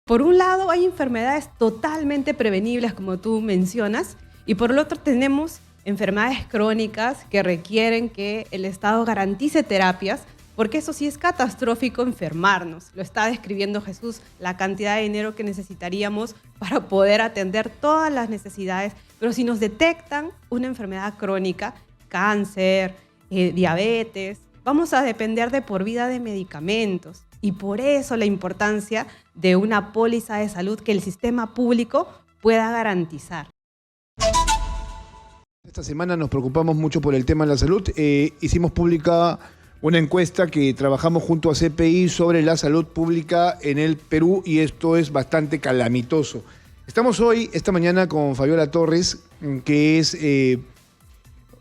Por un lado, hay enfermedades totalmente prevenibles, como tú mencionas, y por el otro tenemos enfermedades crónicas que requieren que el Estado garantice terapias, porque eso sí es catastrófico enfermarnos. Lo está describiendo Jesús, la cantidad de dinero que necesitaríamos para poder atender todas las necesidades. Pero si nos detectan una enfermedad crónica, cáncer, diabetes, vamos a depender de por vida de medicamentos. Y por eso la importancia de una póliza de salud que el sistema público pueda garantizar. Esta semana nos preocupamos mucho por el tema de la salud. Hicimos pública una encuesta que trabajamos junto a CPI sobre la salud pública en el Perú y esto es bastante calamitoso. Estamos esta mañana con Fabiola Torres, que es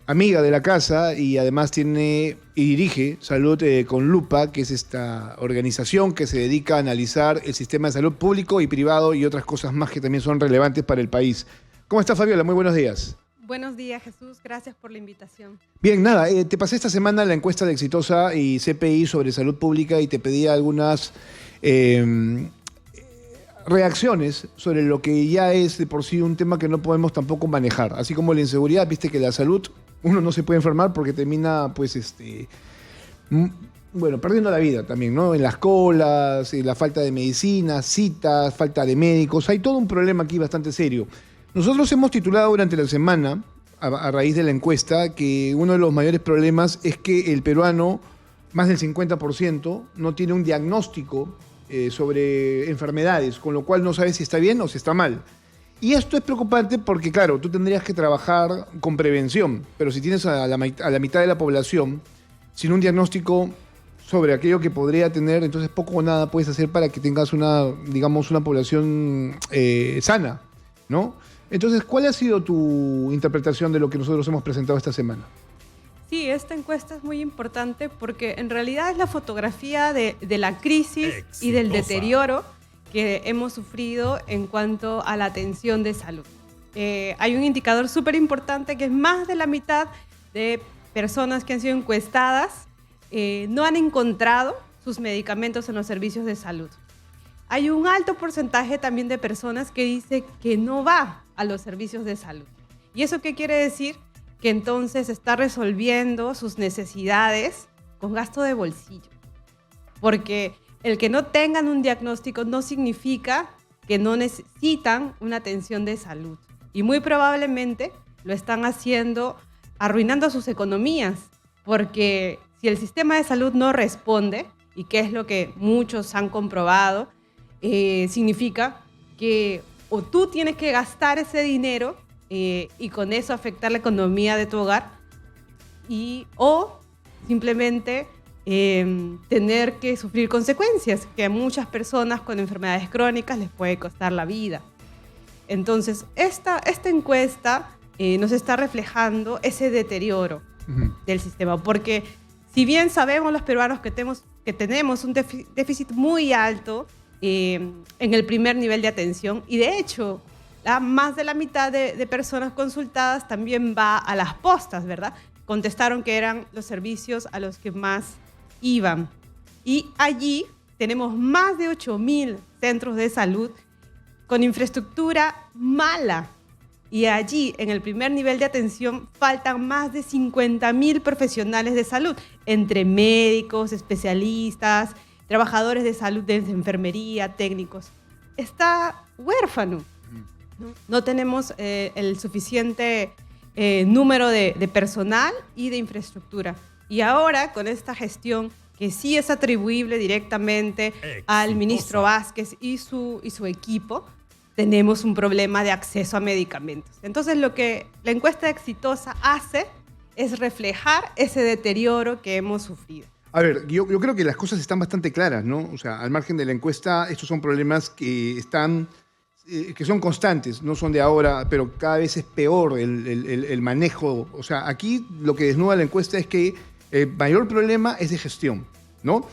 amiga de la casa y además tiene y dirige Salud con Lupa, que es esta organización que se dedica a analizar el sistema de salud público y privado y otras cosas más que también son relevantes para el país. ¿Cómo está, Fabiola? Muy buenos días. Buenos días, Jesús. Gracias por la invitación. Bien, nada, te pasé esta semana la encuesta de Exitosa y CPI sobre salud pública y te pedí algunas reacciones sobre lo que ya es de por sí un tema que no podemos tampoco manejar. Así como la inseguridad, viste que la salud, uno no se puede enfermar porque termina, pues, perdiendo la vida también, ¿no? En las colas, la falta de medicinas, citas, falta de médicos. Hay todo un problema aquí bastante serio. Nosotros hemos titulado durante la semana, a raíz de la encuesta, que uno de los mayores problemas es que el peruano, más del 50%, no tiene un diagnóstico sobre enfermedades, con lo cual no sabe si está bien o si está mal. Y esto es preocupante porque, claro, tú tendrías que trabajar con prevención, pero si tienes a la mitad de la población sin un diagnóstico sobre aquello que podría tener, entonces poco o nada puedes hacer para que tengas una población sana, ¿no? Entonces, ¿cuál ha sido tu interpretación de lo que nosotros hemos presentado esta semana? Sí, esta encuesta es muy importante porque en realidad es la fotografía de la crisis y del deterioro que hemos sufrido en cuanto a la atención de salud. Hay un indicador súper importante que es más de la mitad de personas que han sido encuestadas no han encontrado sus medicamentos en los servicios de salud. Hay un alto porcentaje también de personas que dice que no va a los servicios de salud. ¿Y eso qué quiere decir? Que entonces está resolviendo sus necesidades con gasto de bolsillo. Porque el que no tengan un diagnóstico no significa que no necesitan una atención de salud. Y muy probablemente lo están haciendo arruinando sus economías. Porque si el sistema de salud no responde, y que es lo que muchos han comprobado, significa que o tú tienes que gastar ese dinero y con eso afectar la economía de tu hogar o simplemente tener que sufrir consecuencias que a muchas personas con enfermedades crónicas les puede costar la vida. Entonces, esta encuesta nos está reflejando ese deterioro del sistema, porque si bien sabemos los peruanos que tenemos un déficit muy alto en el primer nivel de atención, y de hecho más de la mitad de personas consultadas también va a las postas, ¿verdad? Contestaron que eran los servicios a los que más iban. Y allí tenemos más de 8.000 centros de salud con infraestructura mala. Y allí, en el primer nivel de atención, faltan más de 50.000 profesionales de salud, entre médicos, especialistas, trabajadores de salud, de enfermería, técnicos. Está huérfano. No tenemos el suficiente número de personal y de infraestructura. Y ahora, con esta gestión que sí es atribuible directamente al ministro Vázquez y su equipo, tenemos un problema de acceso a medicamentos. Entonces, lo que la encuesta Exitosa hace es reflejar ese deterioro que hemos sufrido. A ver, yo creo que las cosas están bastante claras, ¿no? O sea, al margen de la encuesta, estos son problemas que son constantes, no son de ahora, pero cada vez es peor el manejo. O sea, aquí lo que desnuda la encuesta es que el mayor problema es de gestión, ¿no?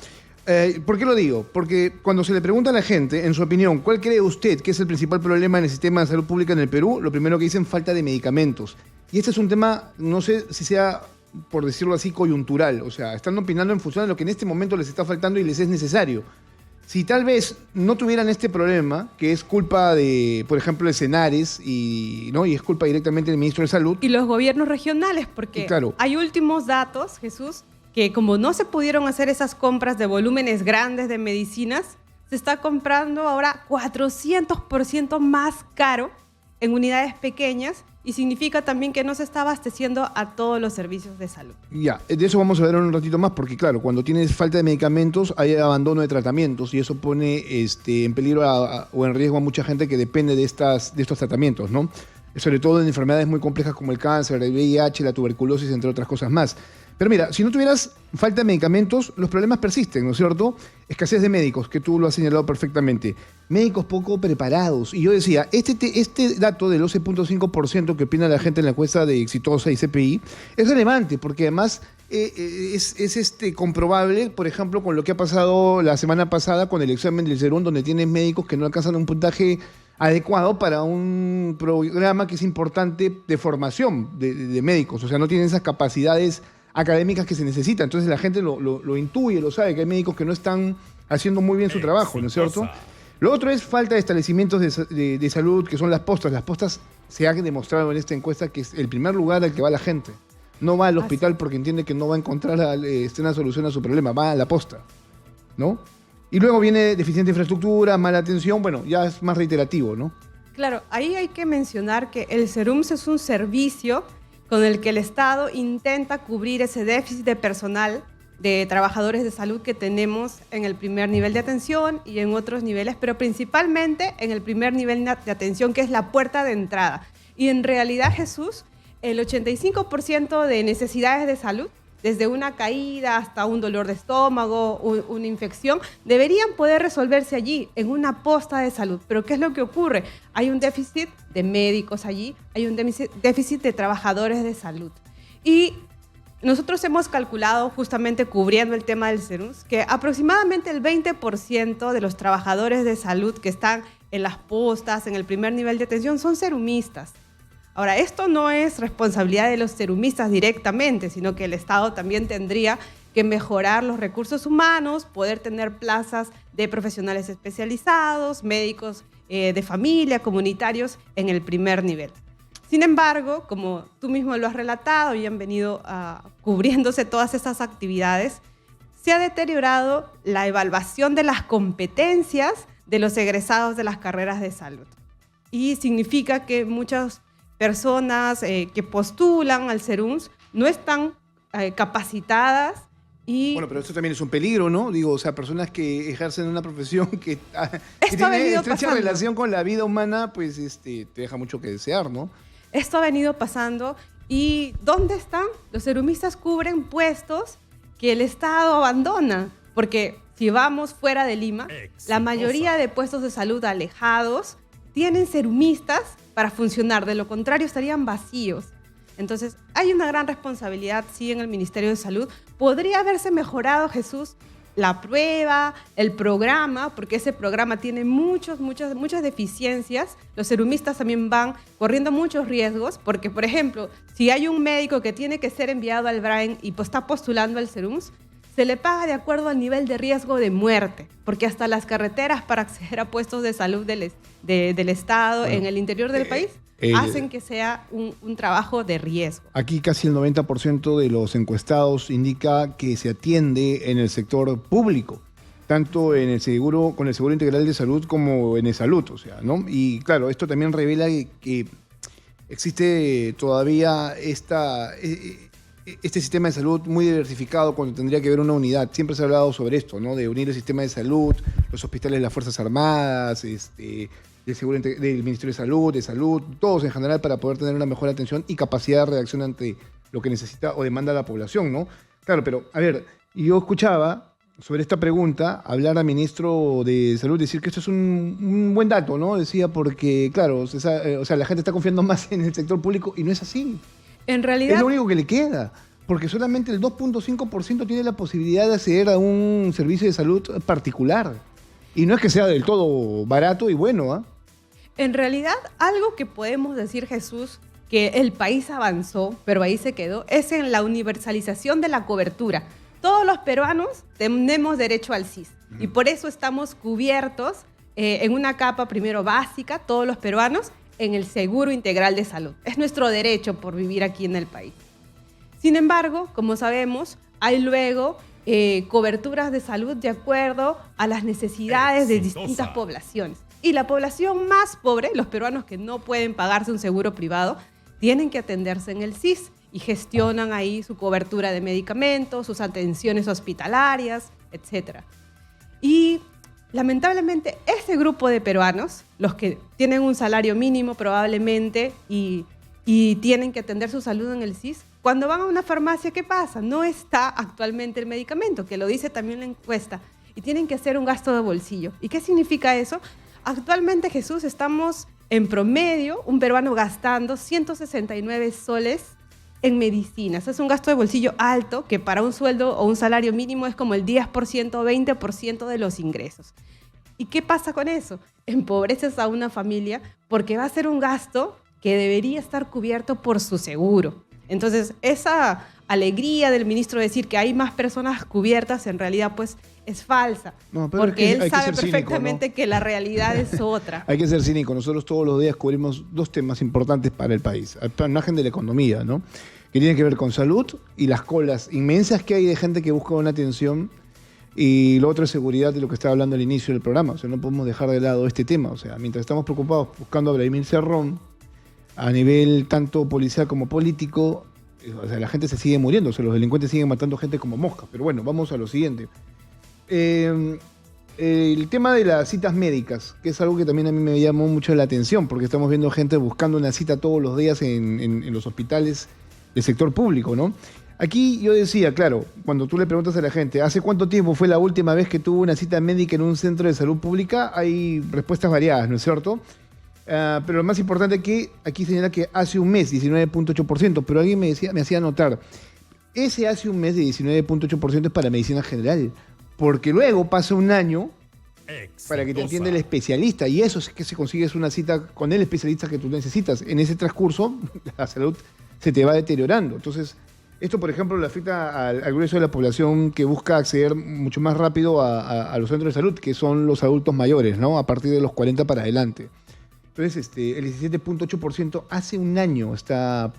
¿Por qué lo digo? Porque cuando se le pregunta a la gente, en su opinión, ¿cuál cree usted que es el principal problema en el sistema de salud pública en el Perú? Lo primero que dicen, falta de medicamentos. Y este es un tema, no sé si sea, por decirlo así, coyuntural. O sea, están opinando en función de lo que en este momento les está faltando y les es necesario. Si tal vez no tuvieran este problema, que es culpa de, por ejemplo, de Senares y es culpa directamente del ministro de Salud. Y los gobiernos regionales, porque claro, hay últimos datos, Jesús, que como no se pudieron hacer esas compras de volúmenes grandes de medicinas, se está comprando ahora 400% más caro en unidades pequeñas y significa también que no se está abasteciendo a todos los servicios de salud. Ya, de eso vamos a ver un ratito más, porque claro, cuando tienes falta de medicamentos hay abandono de tratamientos y eso pone en peligro o en riesgo a mucha gente que depende de estos tratamientos, ¿no? Sobre todo en enfermedades muy complejas como el cáncer, el VIH, la tuberculosis, entre otras cosas más. Pero mira, si no tuvieras falta de medicamentos, los problemas persisten, ¿no es cierto? Escasez de médicos, que tú lo has señalado perfectamente. Médicos poco preparados. Y yo decía, este dato del 12.5% que opina la gente en la encuesta de Exitosa y CPI es relevante, porque además es comprobable, por ejemplo, con lo que ha pasado la semana pasada con el examen del Serum, donde tienes médicos que no alcanzan un puntaje adecuado para un programa que es importante de formación de médicos. O sea, no tienen esas capacidades académicas que se necesitan. Entonces la gente lo intuye, lo sabe, que hay médicos que no están haciendo muy bien su trabajo, ¿no es cierto? Lo otro es falta de establecimientos de salud, que son las postas. Las postas se ha demostrado en esta encuesta que es el primer lugar al que va la gente. No va al hospital porque entiende que no va a encontrar una solución a su problema, va a la posta, ¿no? Y luego viene deficiente infraestructura, mala atención, bueno, ya es más reiterativo, ¿no? Claro, ahí hay que mencionar que el SERUMS es un servicio con el que el Estado intenta cubrir ese déficit de personal de trabajadores de salud que tenemos en el primer nivel de atención y en otros niveles, pero principalmente en el primer nivel de atención, que es la puerta de entrada. Y en realidad, Jesús, el 85% de necesidades de salud, desde una caída hasta un dolor de estómago, una infección, deberían poder resolverse allí, en una posta de salud. Pero ¿qué es lo que ocurre? Hay un déficit de médicos allí, hay un déficit de trabajadores de salud. Y nosotros hemos calculado, justamente cubriendo el tema del SERUMS, que aproximadamente el 20% de los trabajadores de salud que están en las postas, en el primer nivel de atención, son serumistas. Ahora, esto no es responsabilidad de los serumistas directamente, sino que el Estado también tendría que mejorar los recursos humanos, poder tener plazas de profesionales especializados, médicos de familia, comunitarios en el primer nivel. Sin embargo, como tú mismo lo has relatado y han venido cubriéndose todas estas actividades, se ha deteriorado la evaluación de las competencias de los egresados de las carreras de salud. Y significa que muchas personas que postulan al SERUMS no están capacitadas y... Bueno, pero esto también es un peligro, ¿no? Digo, o sea, personas que ejercen una profesión que tiene estrecha relación con la vida humana, pues te deja mucho que desear, ¿no? Esto ha venido pasando. ¿Y dónde están? Los serumistas cubren puestos que el Estado abandona, porque si vamos fuera de Lima, la mayoría de puestos de salud alejados tienen serumistas para funcionar, de lo contrario estarían vacíos. Entonces, hay una gran responsabilidad, sí, en el Ministerio de Salud. Podría haberse mejorado, Jesús, la prueba, el programa, porque ese programa tiene muchas deficiencias. Los serumistas también van corriendo muchos riesgos, porque, por ejemplo, si hay un médico que tiene que ser enviado al Brain y está postulando al SERUMS, se le paga de acuerdo al nivel de riesgo de muerte, porque hasta las carreteras para acceder a puestos de salud del Estado en el interior del país hacen que sea un trabajo de riesgo. Aquí casi el 90% de los encuestados indica que se atiende en el sector público, tanto con el Seguro Integral de Salud como en eSalud, o sea, ¿no? Y claro, esto también revela que existe todavía este sistema de salud muy diversificado cuando tendría que haber una unidad. Siempre se ha hablado sobre esto, ¿no? De unir el sistema de salud, los hospitales de las Fuerzas Armadas, del Ministerio de Salud, todos en general, para poder tener una mejor atención y capacidad de reacción ante lo que necesita o demanda la población, ¿no? Claro, pero a ver, yo escuchaba sobre esta pregunta hablar al ministro de Salud, decir que esto es un buen dato, ¿no? Decía porque, claro, o sea, la gente está confiando más en el sector público y no es así. En realidad, es lo único que le queda, porque solamente el 2.5% tiene la posibilidad de acceder a un servicio de salud particular. Y no es que sea del todo barato y bueno, ¿ah? En realidad, algo que podemos decir, Jesús, que el país avanzó, pero ahí se quedó, es en la universalización de la cobertura. todos los peruanos tenemos derecho al SIS y por eso estamos cubiertos en una capa primero básica, todos los peruanos, en el Seguro Integral de Salud. Es nuestro derecho por vivir aquí en el país. Sin embargo, como sabemos, hay luego coberturas de salud de acuerdo a las necesidades de distintas poblaciones. Y la población más pobre, los peruanos que no pueden pagarse un seguro privado, tienen que atenderse en el SIS y gestionan ahí su cobertura de medicamentos, sus atenciones hospitalarias, etc. Y lamentablemente ese grupo de peruanos, los que tienen un salario mínimo probablemente y tienen que atender su salud en el SIS, cuando van a una farmacia, ¿qué pasa? No está actualmente el medicamento, que lo dice también la encuesta, y tienen que hacer un gasto de bolsillo. ¿Y qué significa eso? Actualmente, Jesús, estamos en promedio, un peruano gastando 169 soles en medicinas. Es un gasto de bolsillo alto que para un sueldo o un salario mínimo es como el 10% o 20% de los ingresos. ¿Y qué pasa con eso? Empobreces a una familia porque va a ser un gasto que debería estar cubierto por su seguro. Entonces, esa alegría del ministro de decir que hay más personas cubiertas, en realidad, pues, es falsa. No, porque él sabe perfectamente, ¿no?, que la realidad es otra. Hay que ser cínico. Nosotros todos los días cubrimos dos temas importantes para el país. Al margen de la economía, ¿no?, que tienen que ver con salud y las colas inmensas que hay de gente que busca una atención. Y lo otro es seguridad, de lo que estaba hablando al inicio del programa. O sea, no podemos dejar de lado este tema. O sea, mientras estamos preocupados buscando a Vladimir Cerrón, a nivel tanto policial como político, o sea, la gente se sigue muriendo, o sea, los delincuentes siguen matando gente como moscas. Pero bueno, vamos a lo siguiente. El tema de las citas médicas, que es algo que también a mí me llamó mucho la atención, porque estamos viendo gente buscando una cita todos los días en los hospitales del sector público, ¿no? Aquí yo decía, claro, cuando tú le preguntas a la gente, ¿hace cuánto tiempo fue la última vez que tuvo una cita médica en un centro de salud pública? Hay respuestas variadas, ¿no es cierto? Pero lo más importante es que aquí señala que hace un mes, 19.8%, pero alguien me hacía notar, ese hace un mes de 19.8% es para medicina general, porque luego pasa un año para que te atienda el especialista, y eso es que se consigue es una cita con el especialista que tú necesitas. En ese transcurso, la salud se te va deteriorando. Entonces, esto, por ejemplo, le afecta al grueso de la población que busca acceder mucho más rápido a los centros de salud, que son los adultos mayores, ¿no?, a partir de los 40 para adelante. Entonces, el 17.8% hace un año está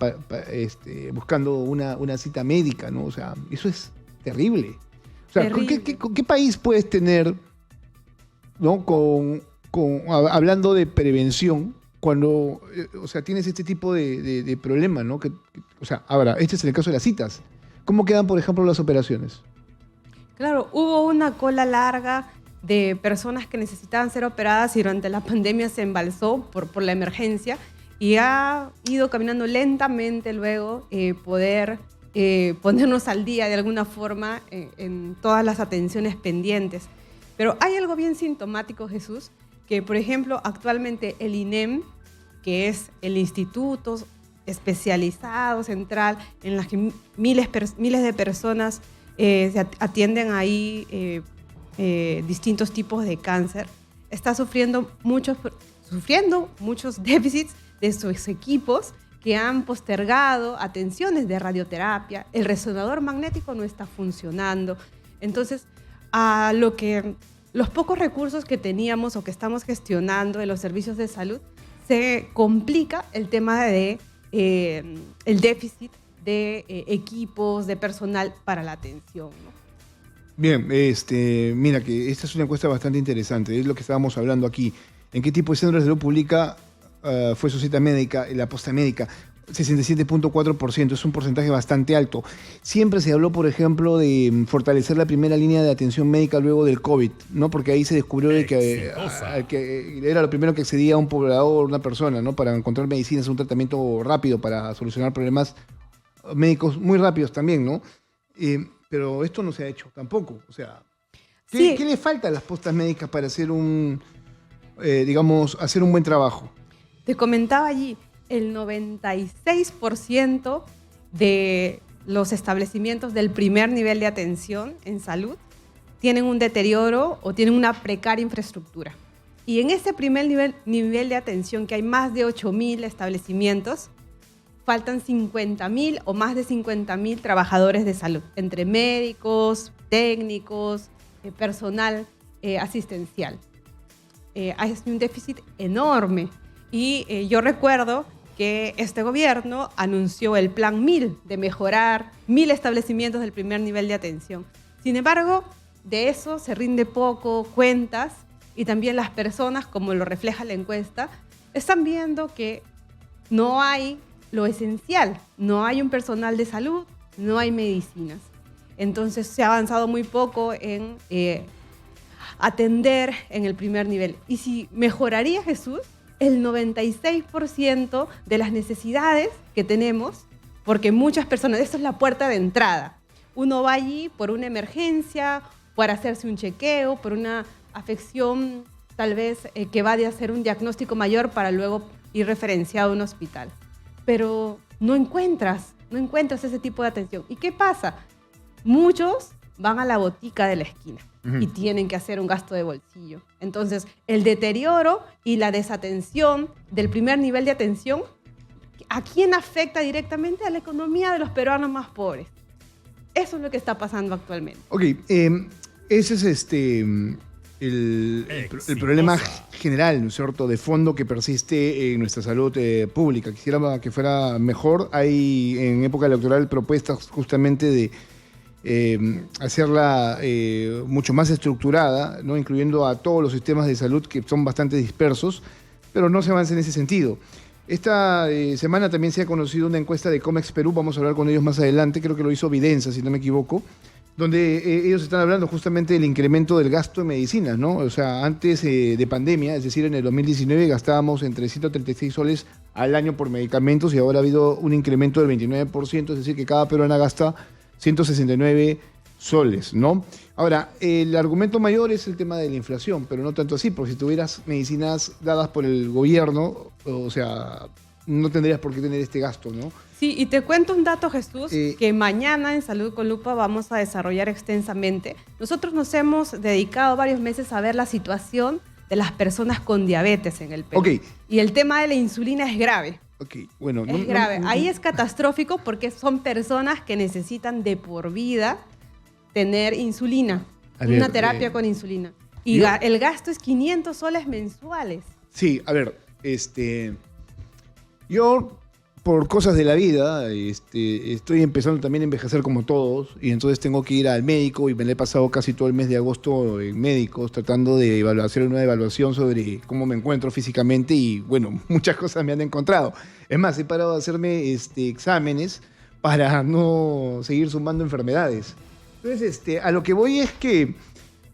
buscando una cita médica, ¿no? O sea, eso es terrible. O sea, ¿qué país puedes tener, ¿no?, hablando de prevención, cuando, o sea, tienes este tipo de problema, ¿no? O sea, ahora, este es el caso de las citas. ¿Cómo quedan, por ejemplo, las operaciones? Claro, hubo una cola larga de personas que necesitaban ser operadas y durante la pandemia se embalsó por la emergencia y ha ido caminando lentamente luego poder ponernos al día de alguna forma en todas las atenciones pendientes. Pero hay algo bien sintomático, Jesús, que por ejemplo actualmente el INEM, que es el Instituto Especializado Central en la que miles de personas se atienden ahí distintos tipos de cáncer, está sufriendo muchos déficits de sus equipos que han postergado atenciones de radioterapia, el resonador magnético no está funcionando. Entonces, los pocos recursos que teníamos o que estamos gestionando en los servicios de salud, se complica el tema de el déficit de equipos, de personal para la atención, ¿no? Bien, mira que esta es una encuesta bastante interesante, es lo que estábamos hablando aquí. ¿En qué tipo de centro de salud pública fue su cita médica, la posta médica? 67.4%, es un porcentaje bastante alto. Siempre se habló, por ejemplo, de fortalecer la primera línea de atención médica luego del COVID, ¿no? Porque ahí se descubrió que era lo primero que accedía a un poblador, una persona, ¿no?, para encontrar medicinas, un tratamiento rápido para solucionar problemas médicos muy rápidos también, ¿no? Pero esto no se ha hecho tampoco. O sea, ¿qué le falta a las postas médicas para hacer hacer un buen trabajo? Te comentaba allí, el 96% de los establecimientos del primer nivel de atención en salud tienen un deterioro o tienen una precaria infraestructura. Y en ese primer nivel de atención, que hay más de 8.000 establecimientos, faltan 50.000 o más de 50.000 trabajadores de salud, entre médicos, técnicos, personal asistencial. Hay un déficit enorme y yo recuerdo que este gobierno anunció el Plan 1000 de mejorar 1.000 establecimientos del primer nivel de atención. Sin embargo, de eso se rinde poco cuentas y también las personas, como lo refleja la encuesta, están viendo que no hay lo esencial, no hay un personal de salud, no hay medicinas. Entonces se ha avanzado muy poco en atender en el primer nivel. Y si mejoraría, Jesús, el 96% de las necesidades que tenemos, porque muchas personas, esto es la puerta de entrada. Uno va allí por una emergencia, para hacerse un chequeo, por una afección tal vez que va a hacer un diagnóstico mayor para luego ir referenciado a un hospital. Pero no encuentras ese tipo de atención. ¿Y qué pasa? Muchos van a la botica de la esquina y tienen que hacer un gasto de bolsillo. Entonces, el deterioro y la desatención del primer nivel de atención, ¿a quién afecta directamente? A la economía de los peruanos más pobres. Eso es lo que está pasando actualmente. Ok, ese es el problema general, ¿no es cierto?, de fondo que persiste en nuestra salud pública. Quisiera que fuera mejor. Hay en época electoral propuestas justamente de hacerla mucho más estructurada, ¿no?, incluyendo a todos los sistemas de salud que son bastante dispersos, pero no se avanza en ese sentido. Esta semana también se ha conocido una encuesta de Comex Perú, vamos a hablar con ellos más adelante, creo que lo hizo Videnza, si no me equivoco, donde ellos están hablando justamente del incremento del gasto en medicinas, ¿no? O sea, antes de pandemia, es decir, en el 2019 gastábamos entre 136 soles al año por medicamentos y ahora ha habido un incremento del 29%, es decir, que cada peruana gasta 169 soles, ¿no? Ahora, el argumento mayor es el tema de la inflación, pero no tanto así, porque si tuvieras medicinas dadas por el gobierno, o sea, no tendrías por qué tener este gasto, ¿no? Sí, y te cuento un dato, Jesús, que mañana en Salud con Lupa vamos a desarrollar extensamente. Nosotros nos hemos dedicado varios meses a ver la situación de las personas con diabetes en el Perú. Okay. Y el tema de la insulina es grave. Okay, bueno, es grave. Ahí es catastrófico porque son personas que necesitan de por vida tener insulina, una terapia con insulina. Y el gasto es 500 soles mensuales. Sí, a ver, yo por cosas de la vida estoy empezando también a envejecer como todos y entonces tengo que ir al médico y me le he pasado casi todo el mes de agosto en médicos tratando de hacer una evaluación sobre cómo me encuentro físicamente y bueno, muchas cosas me han encontrado. Es más, he parado de hacerme exámenes para no seguir sumando enfermedades. Entonces, a lo que voy es que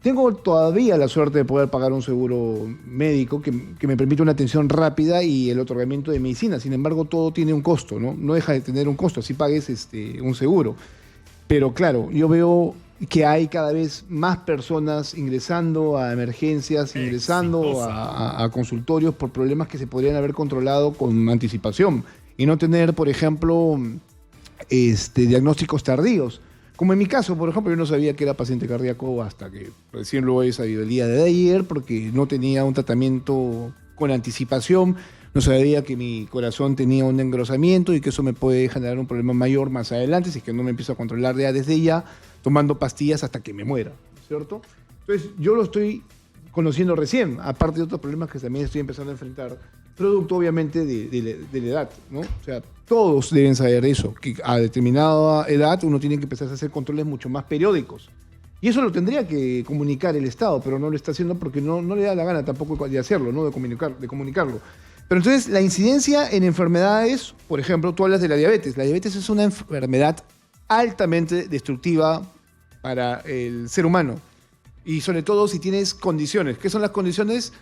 tengo todavía la suerte de poder pagar un seguro médico que me permite una atención rápida y el otorgamiento de medicina. Sin embargo, todo tiene un costo, ¿no? No deja de tener un costo, así pagues un seguro. Pero claro, yo veo que hay cada vez más personas ingresando a emergencias, ingresando a consultorios por problemas que se podrían haber controlado con anticipación y no tener, por ejemplo, diagnósticos tardíos. Como en mi caso, por ejemplo, yo no sabía que era paciente cardíaco hasta que recién lo he sabido el día de ayer porque no tenía un tratamiento con anticipación, no sabía que mi corazón tenía un engrosamiento y que eso me puede generar un problema mayor más adelante si es que no me empiezo a controlar desde ya, tomando pastillas hasta que me muera, ¿cierto? Entonces, yo lo estoy conociendo recién, aparte de otros problemas que también estoy empezando a enfrentar, producto obviamente de la edad, ¿no? O sea, todos deben saber eso, que a determinada edad uno tiene que empezar a hacer controles mucho más periódicos. Y eso lo tendría que comunicar el Estado, pero no lo está haciendo porque no le da la gana tampoco de hacerlo, ¿no? de comunicarlo. Pero entonces la incidencia en enfermedades, por ejemplo, tú hablas de la diabetes. La diabetes es una enfermedad altamente destructiva para el ser humano. Y sobre todo si tienes condiciones. ¿Qué son las condiciones?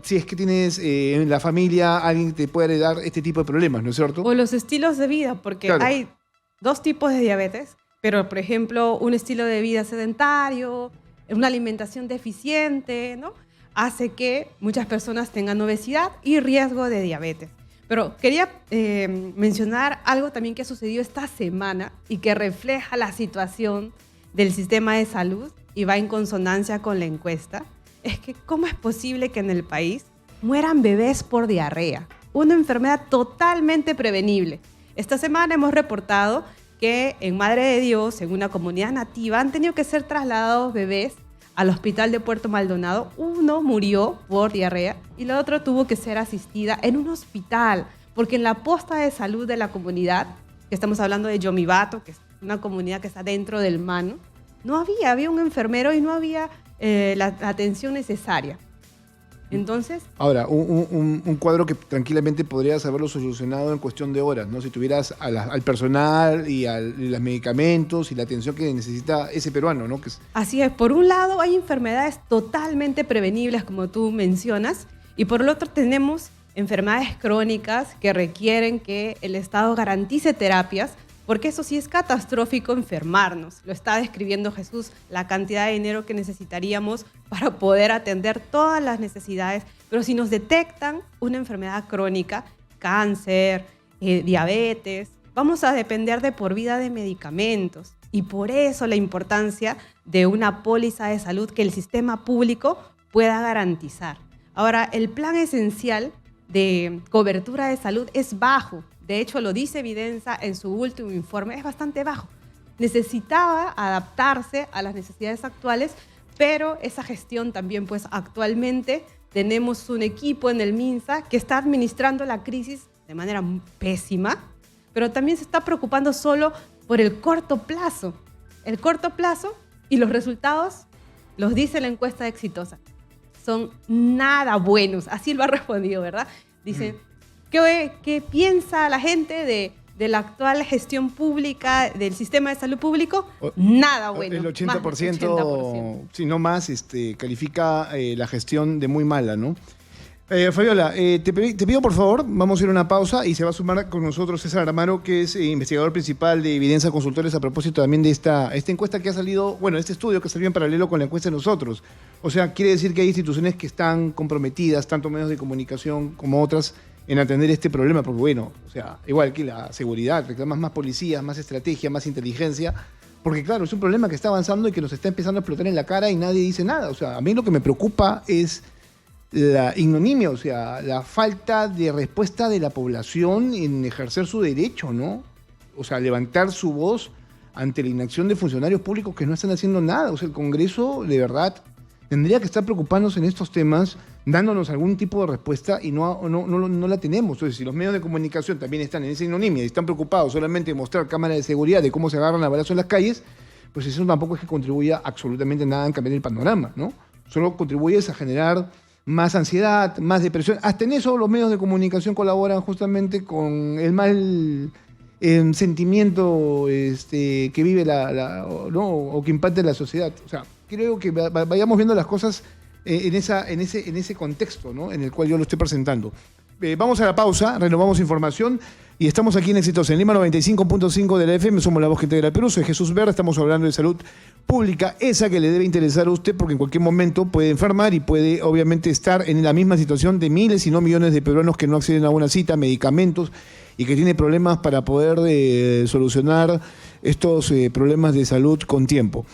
Si es que tienes en la familia alguien que te puede heredar este tipo de problemas, ¿no es cierto? O los estilos de vida, porque claro, hay dos tipos de diabetes, pero por ejemplo un estilo de vida sedentario, una alimentación deficiente, ¿no? Hace que muchas personas tengan obesidad y riesgo de diabetes. Pero quería mencionar algo también que ha sucedido esta semana y que refleja la situación del sistema de salud y va en consonancia con la encuesta. Es que ¿cómo es posible que en el país mueran bebés por diarrea? Una enfermedad totalmente prevenible. Esta semana hemos reportado que en Madre de Dios, en una comunidad nativa, han tenido que ser trasladados bebés al hospital de Puerto Maldonado. Uno murió por diarrea y la otra tuvo que ser asistida en un hospital, porque en la posta de salud de la comunidad, que estamos hablando de Yomibato, que es una comunidad que está dentro del Mano, no había un enfermero y no había la atención necesaria. Entonces... Ahora, un cuadro que tranquilamente podrías haberlo solucionado en cuestión de horas, ¿no? Si tuvieras al personal y los medicamentos y la atención que necesita ese peruano, ¿no? Así es. Por un lado, hay enfermedades totalmente prevenibles, como tú mencionas, y por el otro tenemos enfermedades crónicas que requieren que el Estado garantice terapias, porque eso sí es catastrófico enfermarnos. Lo está describiendo Jesús, la cantidad de dinero que necesitaríamos para poder atender todas las necesidades. Pero si nos detectan una enfermedad crónica, cáncer, diabetes, vamos a depender de por vida de medicamentos. Y por eso la importancia de una póliza de salud que el sistema público pueda garantizar. Ahora, el plan esencial de cobertura de salud es bajo. De hecho, lo dice Vidensa en su último informe, es bastante bajo. Necesitaba adaptarse a las necesidades actuales, pero esa gestión también, pues actualmente tenemos un equipo en el MINSA que está administrando la crisis de manera pésima, pero también se está preocupando solo por el corto plazo. El corto plazo y los resultados, los dice la encuesta exitosa, son nada buenos. Así lo ha respondido, ¿verdad? Dice... ¿Qué piensa la gente de la actual gestión pública, del sistema de salud público? Nada bueno. El 80%, si no más, califica la gestión de muy mala, ¿no? Fabiola, te pido por favor, vamos a ir a una pausa y se va a sumar con nosotros César Amaro, que es investigador principal de Vidensa Consultores, a propósito también de esta encuesta que ha salido, bueno, este estudio que salió en paralelo con la encuesta de nosotros. O sea, quiere decir que hay instituciones que están comprometidas, tanto medios de comunicación como otras, en atender este problema, porque bueno, o sea, igual que la seguridad, reclamas más policías, más estrategia, más inteligencia, porque claro, es un problema que está avanzando y que nos está empezando a explotar en la cara y nadie dice nada. O sea, a mí lo que me preocupa es la ignominia, o sea, la falta de respuesta de la población en ejercer su derecho, ¿no? O sea, levantar su voz ante la inacción de funcionarios públicos que no están haciendo nada. O sea, el Congreso, de verdad, tendría que estar preocupándose en estos temas, dándonos algún tipo de respuesta y no la tenemos. Entonces, si los medios de comunicación también están en esa ignominia y están preocupados solamente de mostrar cámaras de seguridad de cómo se agarran a balazos en las calles, pues eso tampoco es que contribuya absolutamente nada en cambiar el panorama, ¿no? Solo contribuye a generar más ansiedad, más depresión. Hasta en eso los medios de comunicación colaboran justamente con el mal sentimiento que vive ¿no? o que impacta la sociedad. O sea, creo que vayamos viendo las cosas en ese contexto, ¿no? En el cual yo lo estoy presentando. Vamos a la pausa, renovamos información y estamos aquí en Éxitos en Lima 95.5 de la FM. Somos la voz que integra el Perú. Soy Jesús Verde. Estamos hablando de salud pública, esa que le debe interesar a usted porque en cualquier momento puede enfermar y puede obviamente estar en la misma situación de miles y no millones de peruanos que no acceden a una cita, medicamentos y que tiene problemas para poder solucionar estos problemas de salud con tiempo.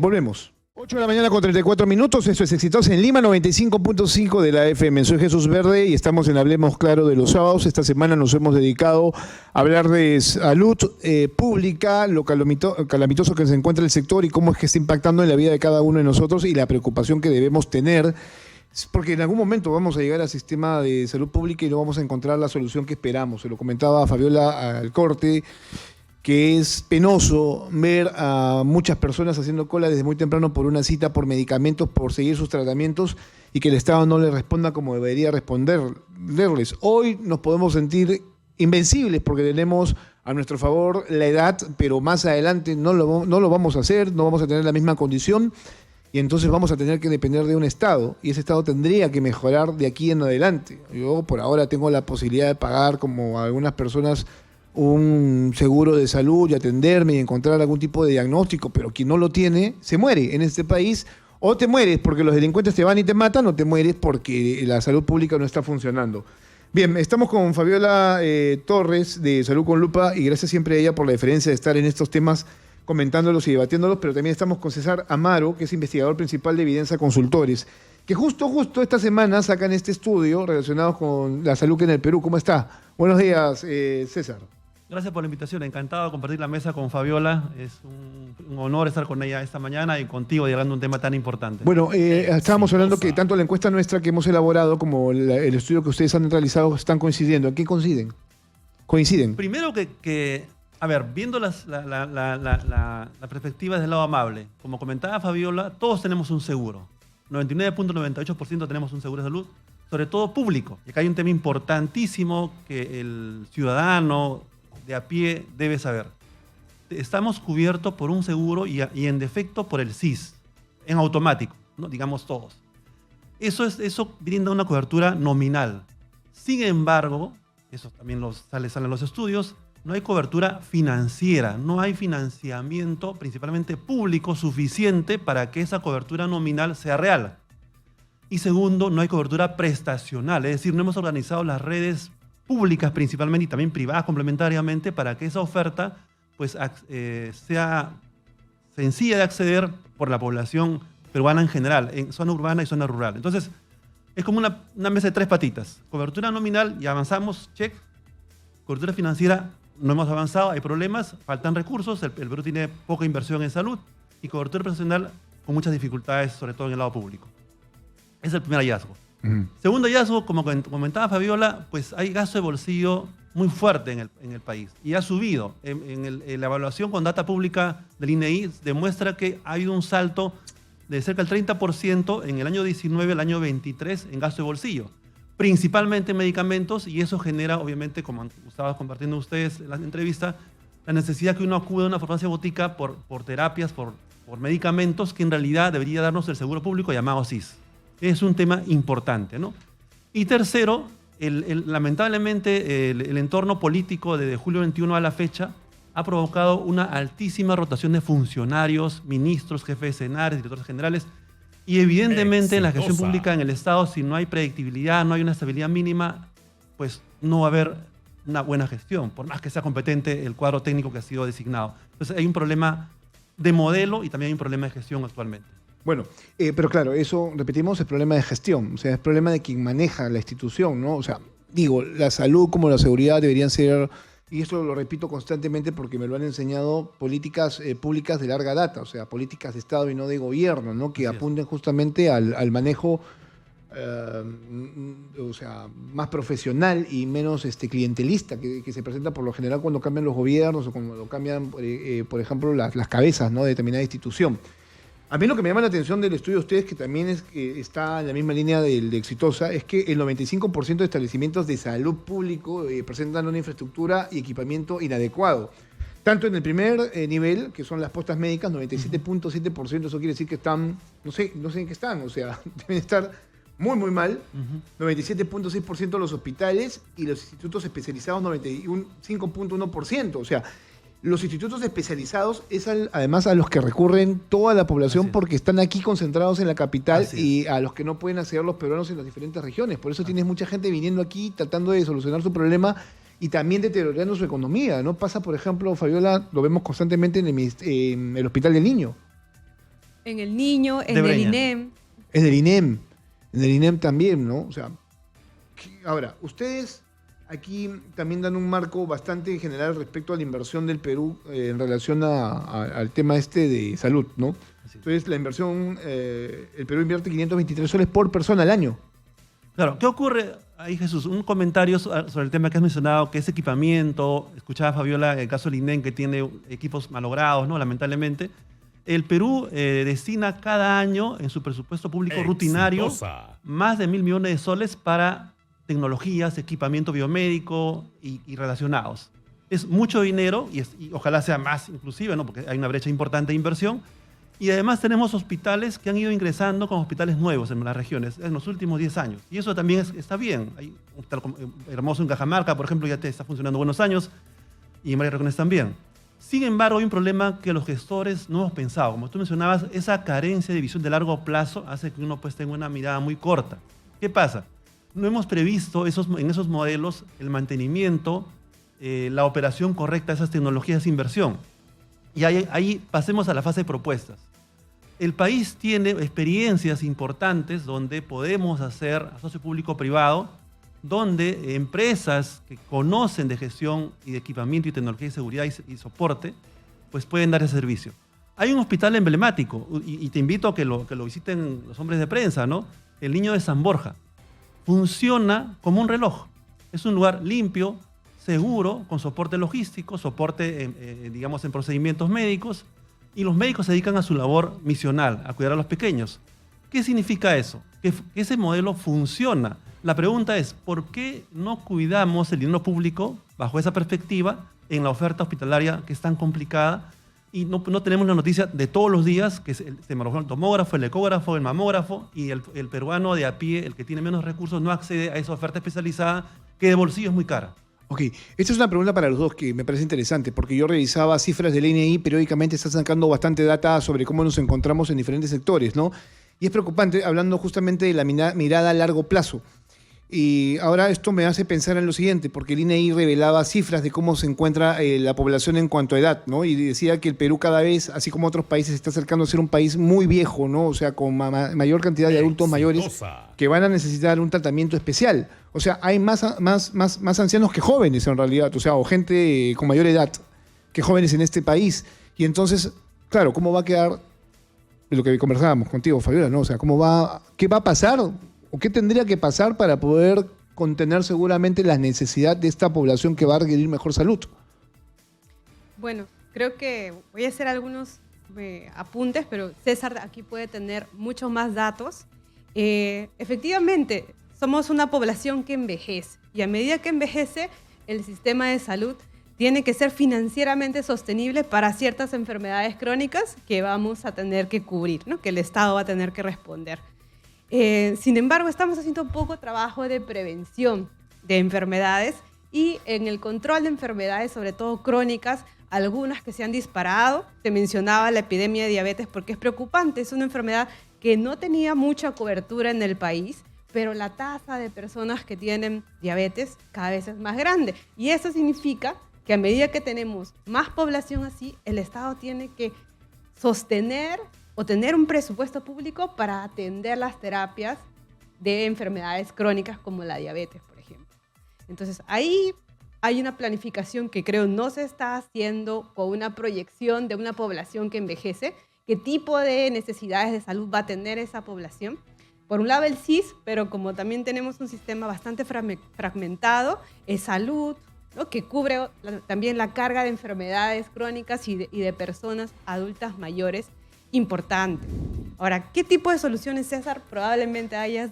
Volvemos. 8 de la mañana con 34 minutos, esto es Éxitos en Lima 95.5 de la FM. Soy Jesús Verde y estamos en Hablemos Claro de los sábados. Esta semana nos hemos dedicado a hablar de salud pública, lo calamitoso que se encuentra el sector y cómo es que está impactando en la vida de cada uno de nosotros y la preocupación que debemos tener, porque en algún momento vamos a llegar al sistema de salud pública y no vamos a encontrar la solución que esperamos. Se lo comentaba Fabiola al corte, que es penoso ver a muchas personas haciendo cola desde muy temprano por una cita, por medicamentos, por seguir sus tratamientos y que el Estado no les responda como debería responderles. Hoy nos podemos sentir invencibles porque tenemos a nuestro favor la edad, pero más adelante no lo vamos a hacer, no vamos a tener la misma condición y entonces vamos a tener que depender de un Estado y ese Estado tendría que mejorar de aquí en adelante. Yo por ahora tengo la posibilidad de pagar, como algunas personas, un seguro de salud y atenderme y encontrar algún tipo de diagnóstico, pero quien no lo tiene se muere en este país. O te mueres porque los delincuentes te van y te matan, o te mueres porque la salud pública no está funcionando. Bien, estamos con Fabiola Torres de Salud con Lupa y gracias siempre a ella por la deferencia de estar en estos temas comentándolos y debatiéndolos, pero también estamos con César Amaro, que es investigador principal de Vidensa Consultores, que justo esta semana sacan este estudio relacionado con la salud en el Perú. ¿Cómo está? Buenos días, César. Gracias por la invitación. Encantado de compartir la mesa con Fabiola. Es un honor estar con ella esta mañana y contigo llegando a un tema tan importante. Bueno, estábamos hablando que tanto la encuesta nuestra que hemos elaborado como el estudio que ustedes han realizado están coincidiendo. ¿En qué coinciden? Coinciden. Primero a ver, viendo la perspectiva del lado amable, como comentaba Fabiola, todos tenemos un seguro. 99.98% tenemos un seguro de salud, sobre todo público. Y acá hay un tema importantísimo que el ciudadano de a pie debe saber. Estamos cubiertos por un seguro y en defecto por el SIS, en automático, ¿no? Digamos todos. Eso brinda una cobertura nominal. Sin embargo, eso también sale en los estudios, no hay cobertura financiera, no hay financiamiento, principalmente público, suficiente para que esa cobertura nominal sea real. Y segundo, no hay cobertura prestacional, es decir, no hemos organizado las redes públicas principalmente y también privadas complementariamente para que esa oferta pues, sea sencilla de acceder por la población peruana en general, en zona urbana y zona rural. Entonces, es como una mesa de tres patitas. Cobertura nominal, ya avanzamos, check. Cobertura financiera, no hemos avanzado, hay problemas, faltan recursos, el Perú tiene poca inversión en salud y cobertura prestacional con muchas dificultades, sobre todo en el lado público. Ese es el primer hallazgo. Segundo hallazgo, como comentaba Fabiola, pues hay gasto de bolsillo muy fuerte en el país y ha subido. En la evaluación con data pública del INEI demuestra que ha habido un salto de cerca del 30% en el año 19 al año 23 en gasto de bolsillo, principalmente en medicamentos, y eso genera, obviamente, como estaban compartiendo ustedes en la entrevista, la necesidad que uno acude a una farmacia botica por terapias, por medicamentos que en realidad debería darnos el seguro público llamado SIS. Es un tema importante, ¿no? Y tercero, lamentablemente el entorno político desde julio 21 a la fecha ha provocado una altísima rotación de funcionarios, ministros, jefes de senadores, directores generales, y evidentemente en la gestión pública en el Estado, si no hay predictibilidad, no hay una estabilidad mínima, pues no va a haber una buena gestión, por más que sea competente el cuadro técnico que ha sido designado. Entonces hay un problema de modelo y también hay un problema de gestión actualmente. Bueno, pero claro, eso, repetimos, es problema de gestión, o sea, es problema de quien maneja la institución, ¿no? O sea, digo, la salud como la seguridad deberían ser, y esto lo repito constantemente porque me lo han enseñado, políticas públicas de larga data, o sea, políticas de Estado y no de gobierno, ¿no? Que apunten justamente al manejo, o sea, más profesional y menos clientelista que se presenta por lo general cuando cambian los gobiernos o cuando cambian, por ejemplo, las cabezas, ¿no? De determinada institución. A mí lo que me llama la atención del estudio de ustedes, que también está en la misma línea de Exitosa, es que el 95% de establecimientos de salud público presentan una infraestructura y equipamiento inadecuado. Tanto en el primer nivel, que son las postas médicas, 97.7%, eso quiere decir que están, no sé en qué están, o sea, deben estar muy, muy mal. 97.6% los hospitales y los institutos especializados, 5.1%, o sea, los institutos especializados es además a los que recurren toda la población porque están aquí concentrados en la capital y a los que no pueden acceder los peruanos en las diferentes regiones. Por eso tienes mucha gente viniendo aquí tratando de solucionar su problema y también deteriorando su economía, ¿no? Pasa, por ejemplo, Fabiola, lo vemos constantemente en el Hospital del Niño. En el Niño, en el INEM. En el INEM. En el INEM también, ¿no? O sea, ahora, ustedes aquí también dan un marco bastante general respecto a la inversión del Perú en relación al tema de salud, ¿no? Entonces, la inversión, el Perú invierte 523 soles por persona al año. Claro, ¿qué ocurre ahí, Jesús? Un comentario sobre el tema que has mencionado, que es equipamiento. Escuchaba a Fabiola el caso del INEM, que tiene equipos malogrados, ¿no? Lamentablemente. El Perú destina cada año en su presupuesto público rutinario más de 1.000 millones de soles para tecnologías, equipamiento biomédico y relacionados. Es mucho dinero y ojalá sea más inclusive, ¿no? Porque hay una brecha importante de inversión. Y además tenemos hospitales que han ido ingresando con hospitales nuevos en las regiones en los últimos 10 años. Y eso también está bien. Hay un hospital hermoso en Cajamarca, por ejemplo, ya está funcionando buenos años, y en María Reconés también. Sin embargo, hay un problema que los gestores no hemos pensado. Como tú mencionabas, esa carencia de visión de largo plazo hace que uno pues tenga una mirada muy corta. ¿Qué pasa? No hemos previsto en esos modelos el mantenimiento, la operación correcta de esas tecnologías de inversión. Y ahí pasemos a la fase de propuestas. El país tiene experiencias importantes donde podemos hacer socio público-privado donde empresas que conocen de gestión y de equipamiento y tecnología de seguridad y soporte, pues pueden dar ese servicio. Hay un hospital emblemático, y te invito a que lo visiten los hombres de prensa, ¿no? El Niño de San Borja. Funciona como un reloj. Es un lugar limpio, seguro, con soporte logístico, soporte, digamos, en procedimientos médicos, y los médicos se dedican a su labor misional, a cuidar a los pequeños. ¿Qué significa eso? Que ese modelo funciona. La pregunta es, ¿por qué no cuidamos el dinero público bajo esa perspectiva en la oferta hospitalaria que es tan complicada? Y no tenemos la noticia de todos los días, que es el tomógrafo, el ecógrafo, el mamógrafo, y el peruano de a pie, el que tiene menos recursos, no accede a esa oferta especializada que de bolsillo es muy cara. Ok, esta es una pregunta para los dos que me parece interesante, porque yo revisaba cifras del INEI, periódicamente está sacando bastante data sobre cómo nos encontramos en diferentes sectores, ¿no? Y es preocupante, hablando justamente de la mirada a largo plazo. Y ahora esto me hace pensar en lo siguiente, porque el INEI revelaba cifras de cómo se encuentra la población en cuanto a edad, ¿no? Y decía que el Perú cada vez, así como otros países, se está acercando a ser un país muy viejo, ¿no? O sea, con mayor cantidad de adultos mayores que van a necesitar un tratamiento especial. O sea, hay más ancianos que jóvenes en realidad, o sea, o gente con mayor edad que jóvenes en este país. Y entonces, claro, ¿cómo va a quedar lo que conversábamos contigo, Fabiola, ¿no? O sea, ¿qué va a pasar? ¿O qué tendría que pasar para poder contener seguramente la necesidad de esta población que va a requerir mejor salud? Bueno, creo que voy a hacer algunos apuntes, pero César aquí puede tener muchos más datos. Efectivamente, somos una población que envejece y a medida que envejece, el sistema de salud tiene que ser financieramente sostenible para ciertas enfermedades crónicas que vamos a tener que cubrir, ¿no? Que el Estado va a tener que responder. Sin embargo, estamos haciendo poco trabajo de prevención de enfermedades y en el control de enfermedades, sobre todo crónicas, algunas que se han disparado. Te mencionaba la epidemia de diabetes porque es preocupante. Es una enfermedad que no tenía mucha cobertura en el país, pero la tasa de personas que tienen diabetes cada vez es más grande. Y eso significa que a medida que tenemos más población así, el Estado tiene que sostener o tener un presupuesto público para atender las terapias de enfermedades crónicas como la diabetes, por ejemplo. Entonces, ahí hay una planificación que creo no se está haciendo con una proyección de una población que envejece, qué tipo de necesidades de salud va a tener esa población. Por un lado el CIS, pero como también tenemos un sistema bastante fragmentado, es salud, ¿no? Que cubre también la carga de enfermedades crónicas y de personas adultas mayores, importante. Ahora, ¿qué tipo de soluciones, César, probablemente hayas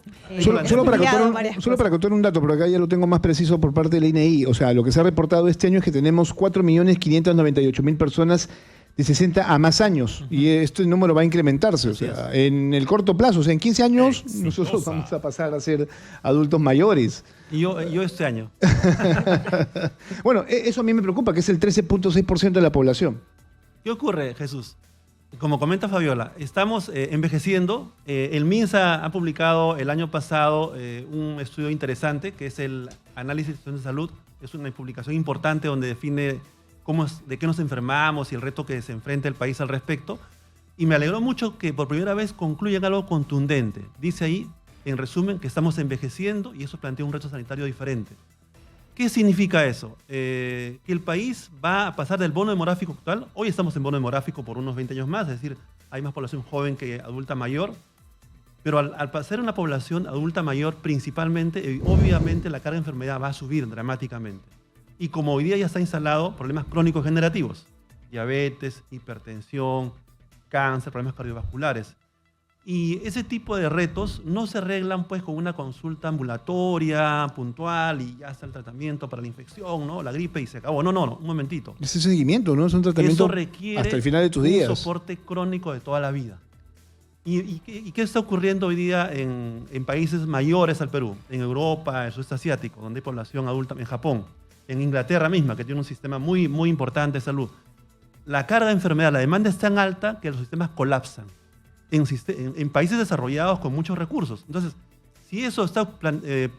solo para contar un dato, pero acá ya lo tengo más preciso por parte del INEI. O sea, lo que se ha reportado este año es que tenemos 4.598.000 personas de 60 a más años. Y este número va a incrementarse. O sea, en el corto plazo, o sea, en 15 años, nosotros vamos a pasar a ser adultos mayores. Y yo este año. Bueno, eso a mí me preocupa, que es el 13.6% de la población. ¿Qué ocurre, Jesús? Como comenta Fabiola, estamos envejeciendo. El MINSA ha publicado el año pasado un estudio interesante que es el Análisis de Situación de Salud. Es una publicación importante donde define de qué nos enfermamos y el reto que se enfrenta el país al respecto. Y me alegró mucho que por primera vez concluyan algo contundente. Dice ahí, en resumen, que estamos envejeciendo y eso plantea un reto sanitario diferente. ¿Qué significa eso? Que el país va a pasar del bono demográfico actual. Hoy estamos en bono demográfico por unos 20 años más, es decir, hay más población joven que adulta mayor. Pero al pasar una población adulta mayor principalmente, obviamente la carga de enfermedad va a subir dramáticamente. Y como hoy día ya está instalado, problemas crónicos generativos, diabetes, hipertensión, cáncer, problemas cardiovasculares. Y ese tipo de retos no se arreglan pues con una consulta ambulatoria, puntual, y ya está el tratamiento para la infección, ¿no? La gripe y se acabó. No, un momentito. Ese seguimiento, ¿no? Es un tratamiento eso requiere hasta el final de tus días. Un soporte crónico de toda la vida. ¿Y qué está ocurriendo hoy día en países mayores al Perú? En Europa, en el sudeste asiático, donde hay población adulta, en Japón, en Inglaterra misma, que tiene un sistema muy, muy importante de salud. La carga de enfermedad, la demanda es tan alta que los sistemas colapsan. En países desarrollados con muchos recursos. Entonces, si eso está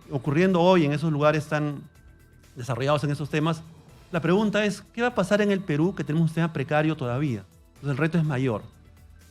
ocurriendo hoy en esos lugares tan desarrollados en esos temas, la pregunta es, ¿qué va a pasar en el Perú que tenemos un sistema precario todavía? Entonces el reto es mayor.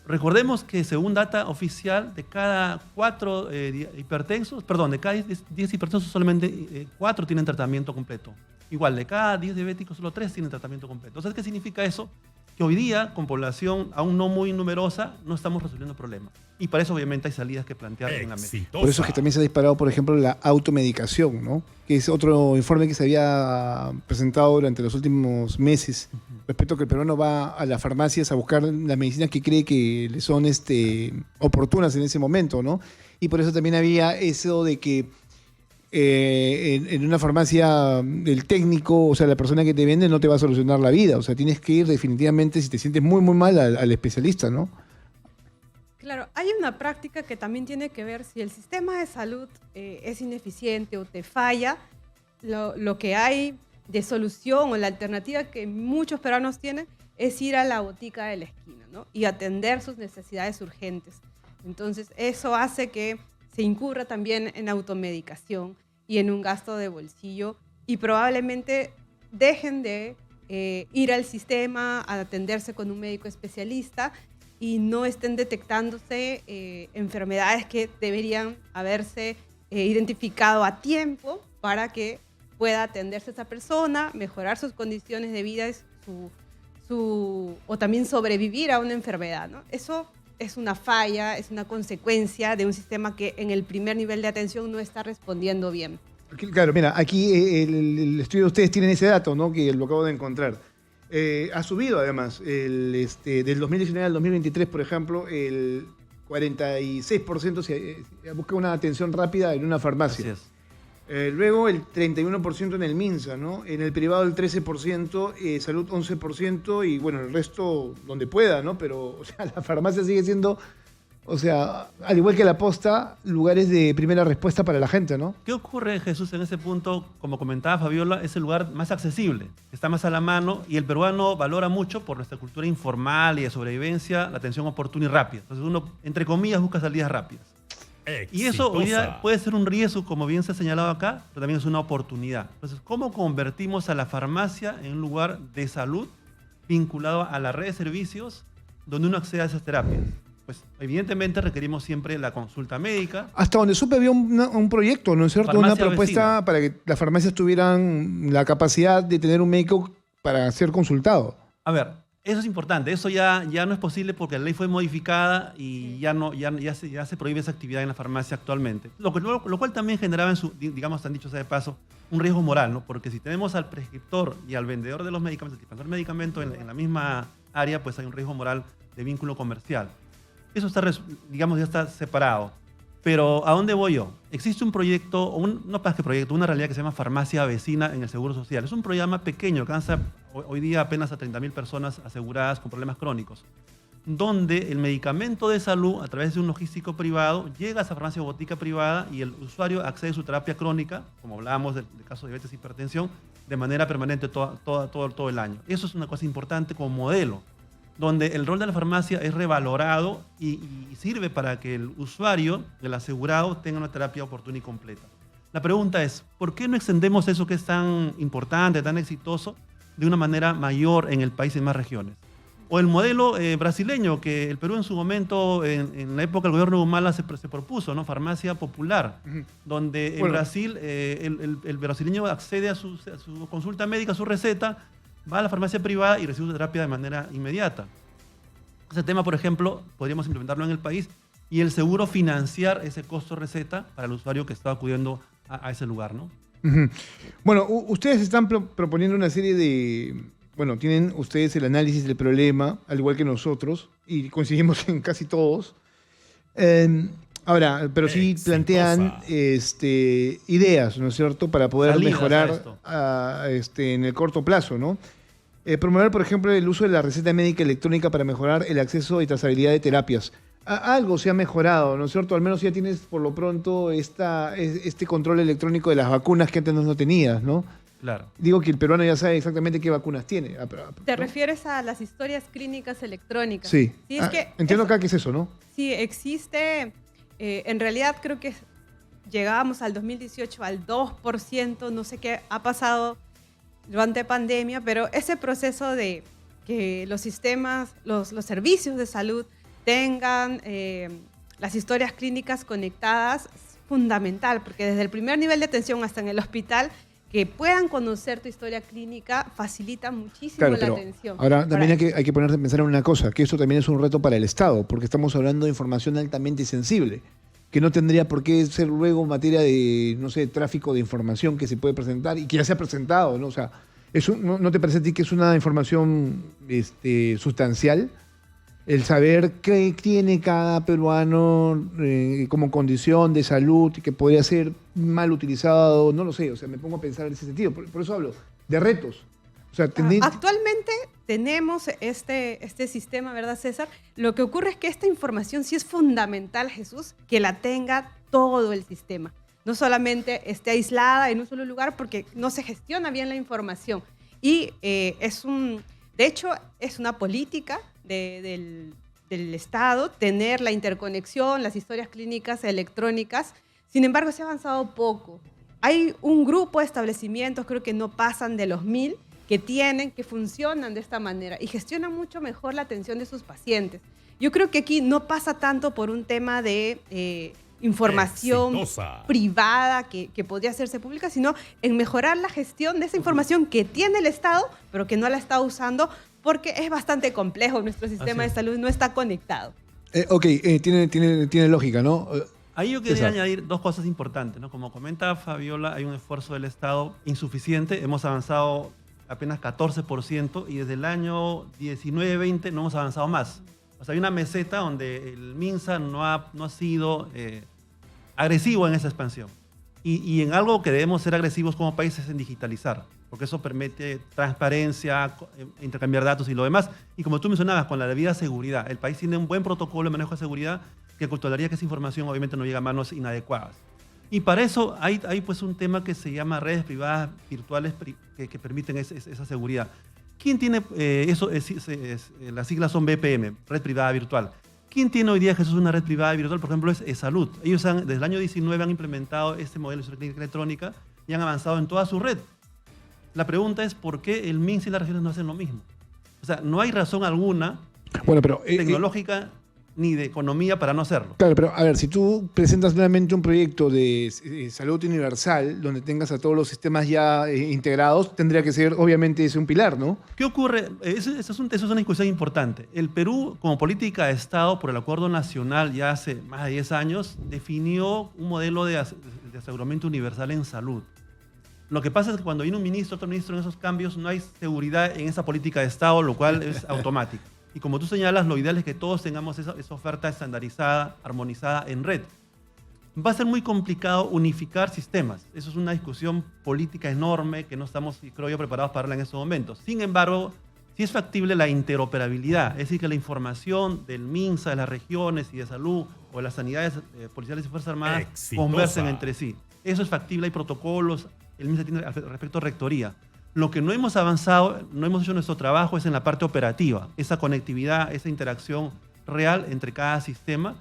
Recordemos que según data oficial, de cada 4 hipertensos, perdón, de cada 10 hipertensos solamente 4 tienen tratamiento completo. Igual, de cada 10 diabéticos solo 3 tienen tratamiento completo. Entonces, ¿qué significa eso? Que hoy día, con población aún no muy numerosa, no estamos resolviendo problemas. Y para eso, obviamente, hay salidas que plantear en la mesa. Por eso es que también se ha disparado, por ejemplo, la automedicación, ¿no? Que es otro informe que se había presentado durante los últimos meses, respecto a que el peruano va a las farmacias a buscar las medicinas que cree que le son oportunas en ese momento, ¿no? Y por eso también había eso de que en una farmacia el técnico, o sea, la persona que te vende no te va a solucionar la vida. O sea, tienes que ir definitivamente, si te sientes muy, muy mal, al especialista, ¿no? Claro, hay una práctica que también tiene que ver si el sistema de salud es ineficiente o te falla, lo que hay de solución o la alternativa que muchos peruanos tienen es ir a la botica de la esquina, ¿no? Y atender sus necesidades urgentes. Entonces, eso hace que se incurra también en automedicación y en un gasto de bolsillo y probablemente dejen de ir al sistema a atenderse con un médico especialista y no estén detectándose enfermedades que deberían haberse identificado a tiempo para que pueda atenderse esa persona, mejorar sus condiciones de vida o también sobrevivir a una enfermedad, ¿no? Eso es una falla, es una consecuencia de un sistema que en el primer nivel de atención no está respondiendo bien. Claro, mira, aquí el estudio de ustedes tienen ese dato, ¿no? Que lo acabo de encontrar. Ha subido además, del 2019 al 2023, por ejemplo, el 46% se busca una atención rápida en una farmacia. Así es. Luego el 31% en el MINSA, ¿no? En el privado el 13%, salud 11% y bueno, el resto donde pueda, ¿no? Pero o sea, la farmacia sigue siendo, o sea, al igual que la posta, lugares de primera respuesta para la gente, ¿no? ¿Qué ocurre, Jesús, en ese punto? Como comentaba Fabiola, es el lugar más accesible, está más a la mano y el peruano valora mucho por nuestra cultura informal y de sobrevivencia la atención oportuna y rápida. Entonces uno, entre comillas, busca salidas rápidas. Y eso hoy día puede ser un riesgo, como bien se ha señalado acá, pero también es una oportunidad. Entonces, ¿cómo convertimos a la farmacia en un lugar de salud vinculado a la red de servicios donde uno accede a esas terapias? Pues evidentemente requerimos siempre la consulta médica. Hasta donde supe había un proyecto, ¿no es cierto? Farmacia Una propuesta vecina, para que las farmacias tuvieran la capacidad de tener un médico para ser consultado. A ver, eso es importante. Eso ya no es posible porque la ley fue modificada y ya se prohíbe esa actividad en la farmacia actualmente. Lo cual también generaba, digamos, han dicho sea de paso, un riesgo moral, ¿no? Porque si tenemos al prescriptor y al vendedor de los medicamentos, el dispensador de medicamentos en la misma área, pues hay un riesgo moral de vínculo comercial. Eso está, digamos, ya está separado. Pero ¿a dónde voy yo? Existe un proyecto, no más que proyecto, una realidad que se llama Farmacia Vecina en el Seguro Social. Es un programa pequeño, alcanza hoy día apenas a 30.000 personas aseguradas con problemas crónicos, donde el medicamento de salud, a través de un logístico privado, llega a esa farmacia o botica privada y el usuario accede a su terapia crónica, como hablábamos del caso de diabetes y hipertensión, de manera permanente todo el año. Eso es una cosa importante como modelo, donde el rol de la farmacia es revalorado y sirve para que el usuario, el asegurado, tenga una terapia oportuna y completa. La pregunta es, ¿por qué no extendemos eso que es tan importante, tan exitoso, de una manera mayor en el país y en más regiones? O el modelo brasileño, que el Perú en su momento, en la época del gobierno de Humala, se propuso, ¿no? Farmacia popular, donde en Brasil el brasileño accede a su consulta médica, a su receta, va a la farmacia privada y recibe su terapia de manera inmediata. Ese tema, por ejemplo, podríamos implementarlo en el país y el seguro financiar ese costo receta para el usuario que está acudiendo a ese lugar, ¿no? Bueno, ustedes están proponiendo una serie de... Bueno, tienen ustedes el análisis del problema, al igual que nosotros, y coincidimos en casi todos. Ahora, pero sí plantean ideas, ¿no es cierto?, para poder Salidas mejorar en el corto plazo, ¿no? Promover, por ejemplo, el uso de la receta médica electrónica para mejorar el acceso y trazabilidad de terapias. Algo se ha mejorado, ¿no es cierto? Al menos ya tienes por lo pronto este control electrónico de las vacunas que antes no tenías, ¿no? Claro. Digo que el peruano ya sabe exactamente qué vacunas tiene. ¿Te refieres a las historias clínicas electrónicas? Sí. Sí, es que entiendo acá que es eso, ¿no? Sí, existe. En realidad creo que llegábamos al 2018 al 2%, no sé qué ha pasado durante pandemia, pero ese proceso de que los sistemas, los servicios de salud tengan las historias clínicas conectadas es fundamental, porque desde el primer nivel de atención hasta en el hospital, que puedan conocer tu historia clínica facilita muchísimo la atención. Ahora también hay que ponerse a pensar en una cosa, que esto también es un reto para el Estado, porque estamos hablando de información altamente sensible, que no tendría por qué ser luego materia de, no sé, tráfico de información que se puede presentar y que ya se ha presentado, ¿no? O sea, ¿no te parece a ti que es una información sustancial? El saber qué tiene cada peruano como condición de salud y que podría ser mal utilizado, no lo sé, o sea, me pongo a pensar en ese sentido. Por eso hablo de retos. O sea, actualmente tenemos este sistema, ¿verdad, César? Lo que ocurre es que esta información sí es fundamental, Jesús, que la tenga todo el sistema. No solamente esté aislada en un solo lugar porque no se gestiona bien la información. Y de hecho, es una política del Estado tener la interconexión, las historias clínicas electrónicas. Sin embargo, se ha avanzado poco. Hay un grupo de establecimientos, creo que no pasan de los 1000, que funcionan de esta manera y gestionan mucho mejor la atención de sus pacientes. Yo creo que aquí no pasa tanto por un tema de información privada que podría hacerse pública, sino en mejorar la gestión de esa información que tiene el Estado, pero que no la está usando porque es bastante complejo. Nuestro sistema de salud no está conectado. Tiene lógica, ¿no? Ahí yo quería añadir dos cosas importantes, ¿no? Como comenta Fabiola, hay un esfuerzo del Estado insuficiente. Hemos avanzado apenas 14% y desde el año 19-20 no hemos avanzado más. O sea, hay una meseta donde el MINSA no ha sido agresivo en esa expansión. Y en algo que debemos ser agresivos como país es en digitalizar, porque eso permite transparencia, intercambiar datos y lo demás. Y como tú mencionabas, con la debida seguridad. El país tiene un buen protocolo de manejo de seguridad que controlaría que esa información obviamente no llegue a manos inadecuadas. Y para eso hay pues un tema que se llama redes privadas virtuales que permiten esa seguridad. ¿Quién tiene eso? Las siglas son BPM, red privada virtual. ¿Quién tiene hoy día, Jesús, una red privada virtual? Por ejemplo, es Salud. Ellos desde el año 19 han implementado este modelo de clínica electrónica y han avanzado en toda su red. La pregunta es ¿por qué el MINSA y las regiones no hacen lo mismo? O sea, no hay razón alguna tecnológica ni de economía para no hacerlo. Claro, pero a ver, si tú presentas nuevamente un proyecto de salud universal donde tengas a todos los sistemas ya integrados, tendría que ser, obviamente, ese un pilar, ¿no? ¿Qué ocurre? Eso es una discusión importante. El Perú, como política de Estado, por el Acuerdo Nacional ya hace más de 10 años, definió un modelo de aseguramiento universal en salud. Lo que pasa es que cuando viene un ministro, otro ministro en esos cambios, no hay seguridad en esa política de Estado, lo cual es automático. Y como tú señalas, lo ideal es que todos tengamos esa oferta estandarizada, armonizada en red. Va a ser muy complicado unificar sistemas. Eso es una discusión política enorme que no estamos, creo yo, preparados para hablar en estos momentos. Sin embargo, sí es factible la interoperabilidad, es decir, que la información del MINSA, de las regiones y de salud o de las sanidades policiales y Fuerzas Armadas conversen entre sí. Eso es factible, hay protocolos, el MINSA tiene al respecto rectoría. Lo que no hemos avanzado, no hemos hecho nuestro trabajo es en la parte operativa, esa conectividad, esa interacción real entre cada sistema.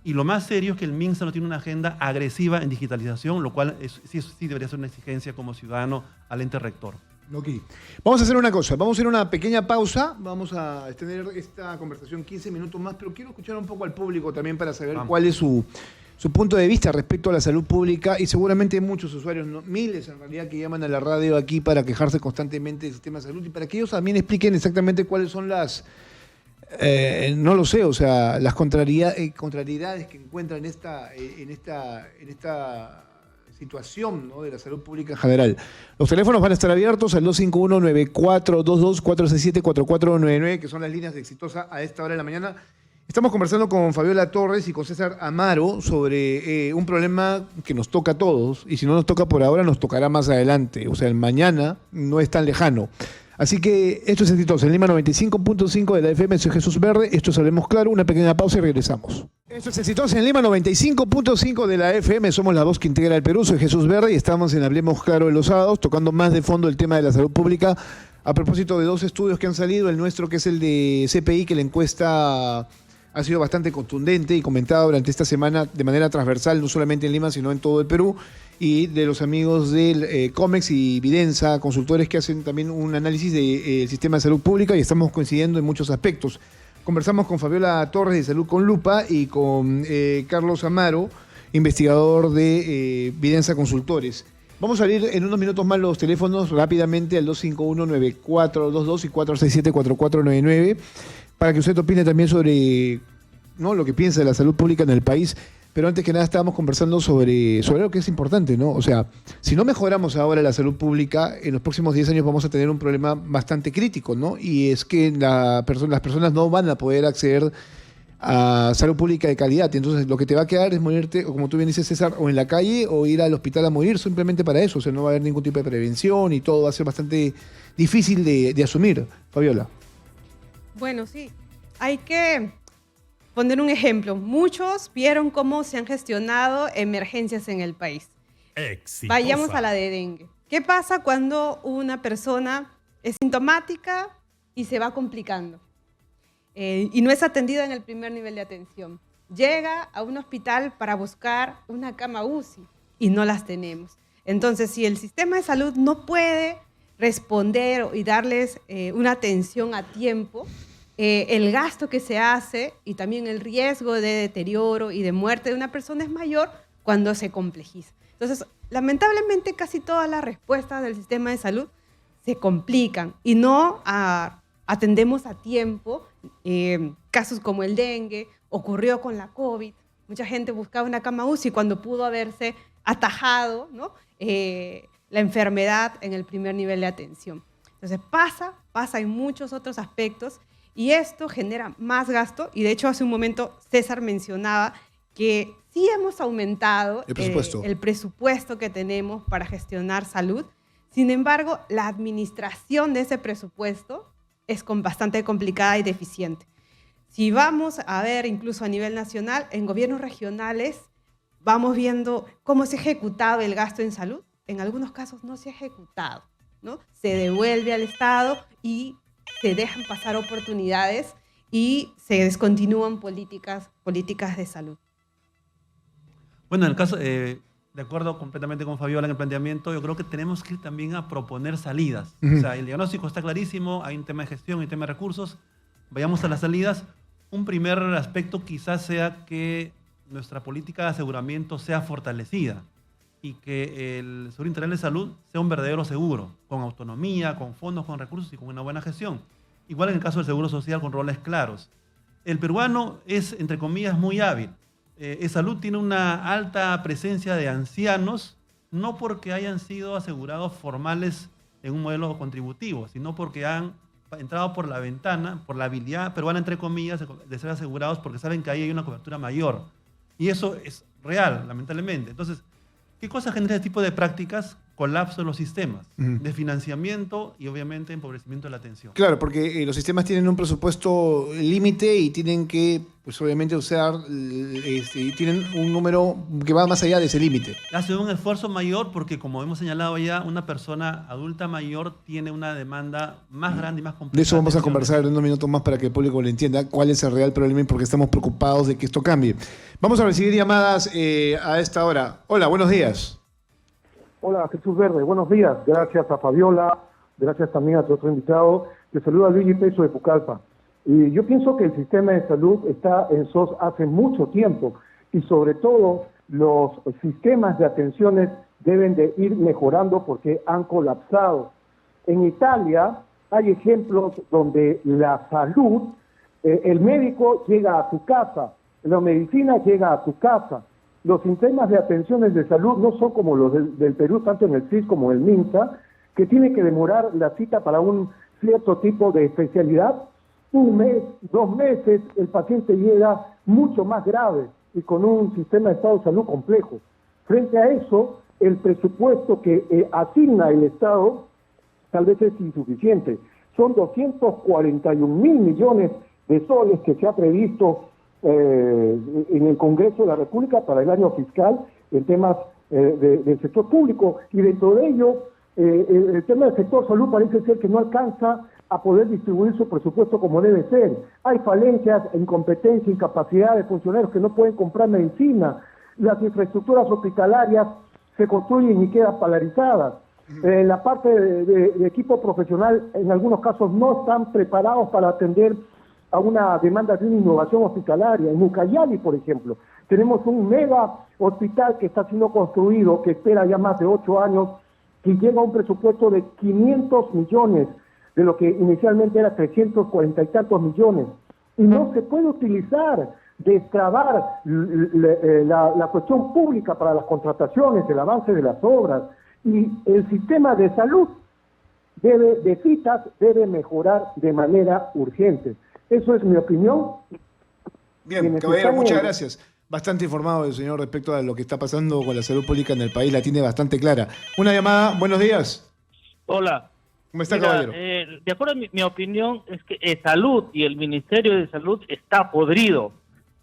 Y lo más serio es que el MINSA no tiene una agenda agresiva en digitalización, lo cual sí debería ser una exigencia como ciudadano al ente rector. Okay. Vamos a hacer una cosa, vamos a hacer una pequeña pausa, vamos a extender esta conversación 15 minutos más, pero quiero escuchar un poco al público también para saber cuál es su punto de vista respecto a la salud pública, y seguramente hay muchos usuarios, miles en realidad, que llaman a la radio aquí para quejarse constantemente del sistema de salud y para que ellos también expliquen exactamente cuáles son las, no lo sé, o sea, las contrariedades que encuentran en esta situación, ¿no?, de la salud pública en general. Los teléfonos van a estar abiertos al 251-9422-467-4499, que son las líneas de Exitosa a esta hora de la mañana. Estamos conversando con Fabiola Torres y con César Amaro sobre un problema que nos toca a todos, y si no nos toca por ahora, nos tocará más adelante. O sea, el mañana no es tan lejano. Así que esto es Exitosa en Lima 95.5 de la FM. Soy Jesús Verde, esto es Hablemos Claro, una pequeña pausa y regresamos. Esto es Exitosa en Lima 95.5 de la FM, somos la voz que integra el Perú. Soy Jesús Verde y estamos en Hablemos Claro de los sábados, tocando más de fondo el tema de la salud pública, a propósito de dos estudios que han salido, el nuestro, que es el de CPI, que la encuesta ha sido bastante contundente y comentada durante esta semana de manera transversal, no solamente en Lima, sino en todo el Perú, y de los amigos del COMEX y Videnza, consultores que hacen también un análisis del sistema de salud pública, y estamos coincidiendo en muchos aspectos. Conversamos con Fabiola Torres de Salud con Lupa y con Carlos Amaro, investigador de Videnza Consultores. Vamos a abrir en unos minutos más los teléfonos rápidamente al 251-9422 y 467-4499 para que usted opine también sobre lo que piensa de la salud pública en el país. Pero antes que nada estábamos conversando sobre algo que es importante, ¿no? O sea, si no mejoramos ahora la salud pública, en los próximos 10 años vamos a tener un problema bastante crítico, ¿no? Y es que las personas no van a poder acceder a salud pública de calidad. Entonces, lo que te va a quedar es morirte, o como tú bien dices, César, o en la calle o ir al hospital a morir simplemente para eso. O sea, no va a haber ningún tipo de prevención y todo va a ser bastante difícil de asumir. Fabiola. Bueno, sí. Hay que poner un ejemplo. Muchos vieron cómo se han gestionado emergencias en el país. Exitosa. Vayamos a la de dengue. ¿Qué pasa cuando una persona es sintomática y se va complicando? Y no es atendida en el primer nivel de atención. Llega a un hospital para buscar una cama UCI y no las tenemos. Entonces, si el sistema de salud no puede responder y darles una atención a tiempo, el gasto que se hace y también el riesgo de deterioro y de muerte de una persona es mayor cuando se complejiza. Entonces, lamentablemente, casi todas las respuestas del sistema de salud se complican y no atendemos a tiempo casos como el dengue, ocurrió con la COVID. Mucha gente buscaba una cama UCI cuando pudo haberse atajado, ¿no? La enfermedad en el primer nivel de atención. Entonces pasa en muchos otros aspectos y esto genera más gasto. Y de hecho hace un momento César mencionaba que sí hemos aumentado el presupuesto que tenemos para gestionar salud. Sin embargo, la administración de ese presupuesto es bastante complicada y deficiente. Si vamos a ver incluso a nivel nacional, en gobiernos regionales vamos viendo cómo se ha ejecutado el gasto en salud. En algunos casos no se ha ejecutado, ¿no? Se devuelve al Estado y se dejan pasar oportunidades y se descontinúan políticas de salud. Bueno, en el caso, de acuerdo completamente con Fabiola en el planteamiento, yo creo que tenemos que ir también a proponer salidas. O sea, el diagnóstico está clarísimo, hay un tema de gestión, hay un tema de recursos, vayamos a las salidas. Un primer aspecto quizás sea que nuestra política de aseguramiento sea fortalecida y que el Seguro Integral de Salud sea un verdadero seguro, con autonomía, con fondos, con recursos y con una buena gestión. Igual en el caso del Seguro Social, con roles claros. El peruano es, entre comillas, muy hábil. Salud tiene una alta presencia de ancianos, no porque hayan sido asegurados formales en un modelo contributivo, sino porque han entrado por la ventana, por la habilidad peruana, entre comillas, de ser asegurados porque saben que ahí hay una cobertura mayor. Y eso es real, lamentablemente. Entonces, ¿qué cosa genera este tipo de prácticas? Colapso de los sistemas, de financiamiento y obviamente empobrecimiento de la atención. Claro, porque los sistemas tienen un presupuesto límite y tienen que, pues obviamente, usar, tienen un número que va más allá de ese límite. Hace un esfuerzo mayor porque, como hemos señalado ya, una persona adulta mayor tiene una demanda más grande y más compleja. De eso vamos a conversar en unos minutos más para que el público lo entienda cuál es el real problema y por qué estamos preocupados de que esto cambie. Vamos a recibir llamadas a esta hora. Hola, buenos días. Hola, Jesús Verde, buenos días. Gracias a Fabiola, gracias también a tu otro invitado. Te saluda Luigi Peso de Pucallpa. Y yo pienso que el sistema de salud está en SOS hace mucho tiempo y sobre todo los sistemas de atenciones deben de ir mejorando porque han colapsado. En Italia hay ejemplos donde la salud, el médico llega a tu casa, la medicina llega a tu casa. Los sistemas de atenciones de salud no son como los del Perú, tanto en el CIS como en el MINSA, que tiene que demorar la cita para un cierto tipo de especialidad. 1 mes, 2 meses, el paciente llega mucho más grave y con un sistema de estado de salud complejo. Frente a eso, el presupuesto que asigna el Estado tal vez es insuficiente. Son 241.000 millones de soles que se ha previsto en el Congreso de la República para el año fiscal en temas del sector público y dentro de ello el tema del sector salud parece ser que no alcanza a poder distribuir su presupuesto como debe ser. Hay falencias, incompetencia, incapacidad de funcionarios que no pueden comprar medicina, las infraestructuras hospitalarias se construyen y quedan polarizadas. La parte de equipo profesional en algunos casos no están preparados para atender a una demanda de una innovación hospitalaria. En Ucayali, por ejemplo, tenemos un mega hospital que está siendo construido, que espera ya más de 8 años, que llega a un presupuesto de 500 millones, de lo que inicialmente era 340 y tantos millones. Y no se puede utilizar, destrabar la cuestión pública para las contrataciones, el avance de las obras. Y el sistema de salud de citas debe mejorar de manera urgente. Eso es mi opinión. Bien, caballero, muchas gracias. Bastante informado el señor respecto a lo que está pasando con la salud pública en el país, la tiene bastante clara. Una llamada, buenos días. Hola. ¿Cómo está, Mira, caballero? de acuerdo a mi opinión, es que Salud y el Ministerio de Salud está podrido,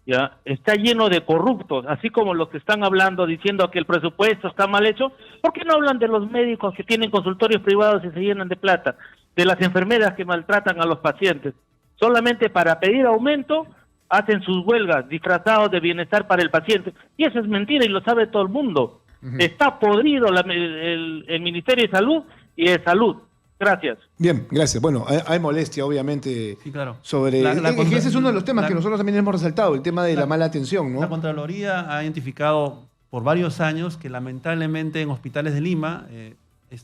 ¿ya? Está lleno de corruptos, así como los que están hablando diciendo que el presupuesto está mal hecho. ¿Por qué no hablan de los médicos que tienen consultorios privados y se llenan de plata? De las enfermeras que maltratan a los pacientes. Solamente para pedir aumento hacen sus huelgas disfrazados de bienestar para el paciente. Y eso es mentira y lo sabe todo el mundo. Está podrido el Ministerio de Salud y de Salud. Gracias. Bien, gracias. Bueno, hay molestia, obviamente, Sí, claro. sobre... ese es uno de los temas que nosotros también hemos resaltado, el tema de la mala atención, ¿no? La Contraloría ha identificado por varios años que lamentablemente en hospitales de Lima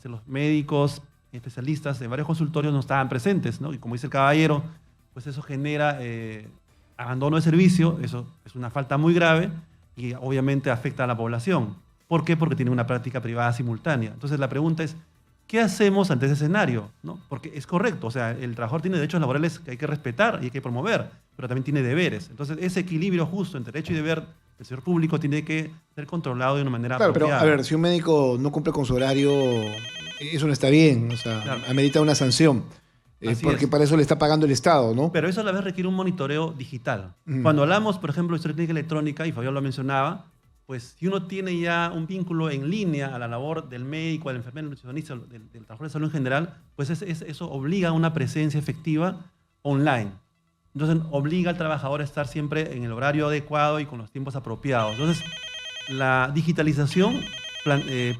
los médicos especialistas de varios consultorios no estaban presentes, ¿no? Y como dice el caballero, pues eso genera abandono de servicio, eso es una falta muy grave y obviamente afecta a la población. ¿Por qué? Porque tiene una práctica privada simultánea. Entonces la pregunta es, ¿qué hacemos ante ese escenario? ¿No? Porque es correcto, o sea, el trabajador tiene derechos laborales que hay que respetar y hay que promover, pero también tiene deberes. Entonces, ese equilibrio justo entre derecho y deber del sector público tiene que ser controlado de una manera Claro, apropiada. pero a ver, si un médico no cumple con su horario, eso no está bien, o sea, Claro. amerita una sanción, Así porque es. para eso le está pagando el Estado, ¿no? Pero eso a la vez requiere un monitoreo digital. Ujú. Cuando hablamos, por ejemplo, de historia clínica electrónica, y Fabiola lo mencionaba, pues si uno tiene ya un vínculo en línea a la labor del médico, del enfermero, del nutricionista, del trabajador de salud en general, pues eso obliga a una presencia efectiva online. Entonces obliga al trabajador a estar siempre en el horario adecuado y con los tiempos apropiados. Entonces la digitalización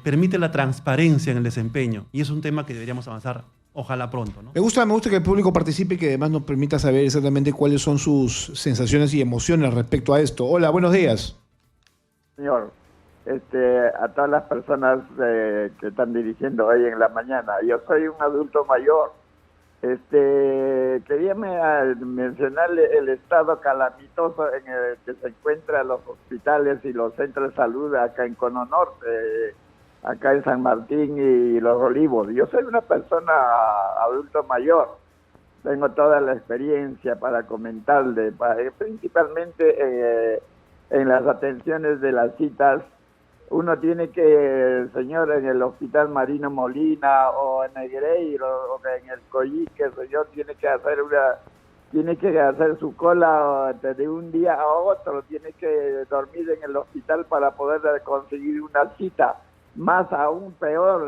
permite la transparencia en el desempeño y es un tema que deberíamos avanzar, ojalá pronto, ¿no? Me gusta que el público participe y que además nos permita saber exactamente cuáles son sus sensaciones y emociones respecto a esto. Hola, buenos días. Señor, a todas las personas que están dirigiendo hoy en la mañana, yo soy un adulto mayor. Quería mencionarle el estado calamitoso en el que se encuentran los hospitales y los centros de salud acá en Cono Norte, acá en San Martín y Los Olivos. Yo soy una persona adulto mayor, tengo toda la experiencia para comentarle, principalmente en las atenciones de las citas. Uno tiene que, señor, en el Hospital Marino Molina o en Negreiro o en el Coyique, el señor tiene que hacer su cola de un día a otro, tiene que dormir en el hospital para poder conseguir una cita. Más aún peor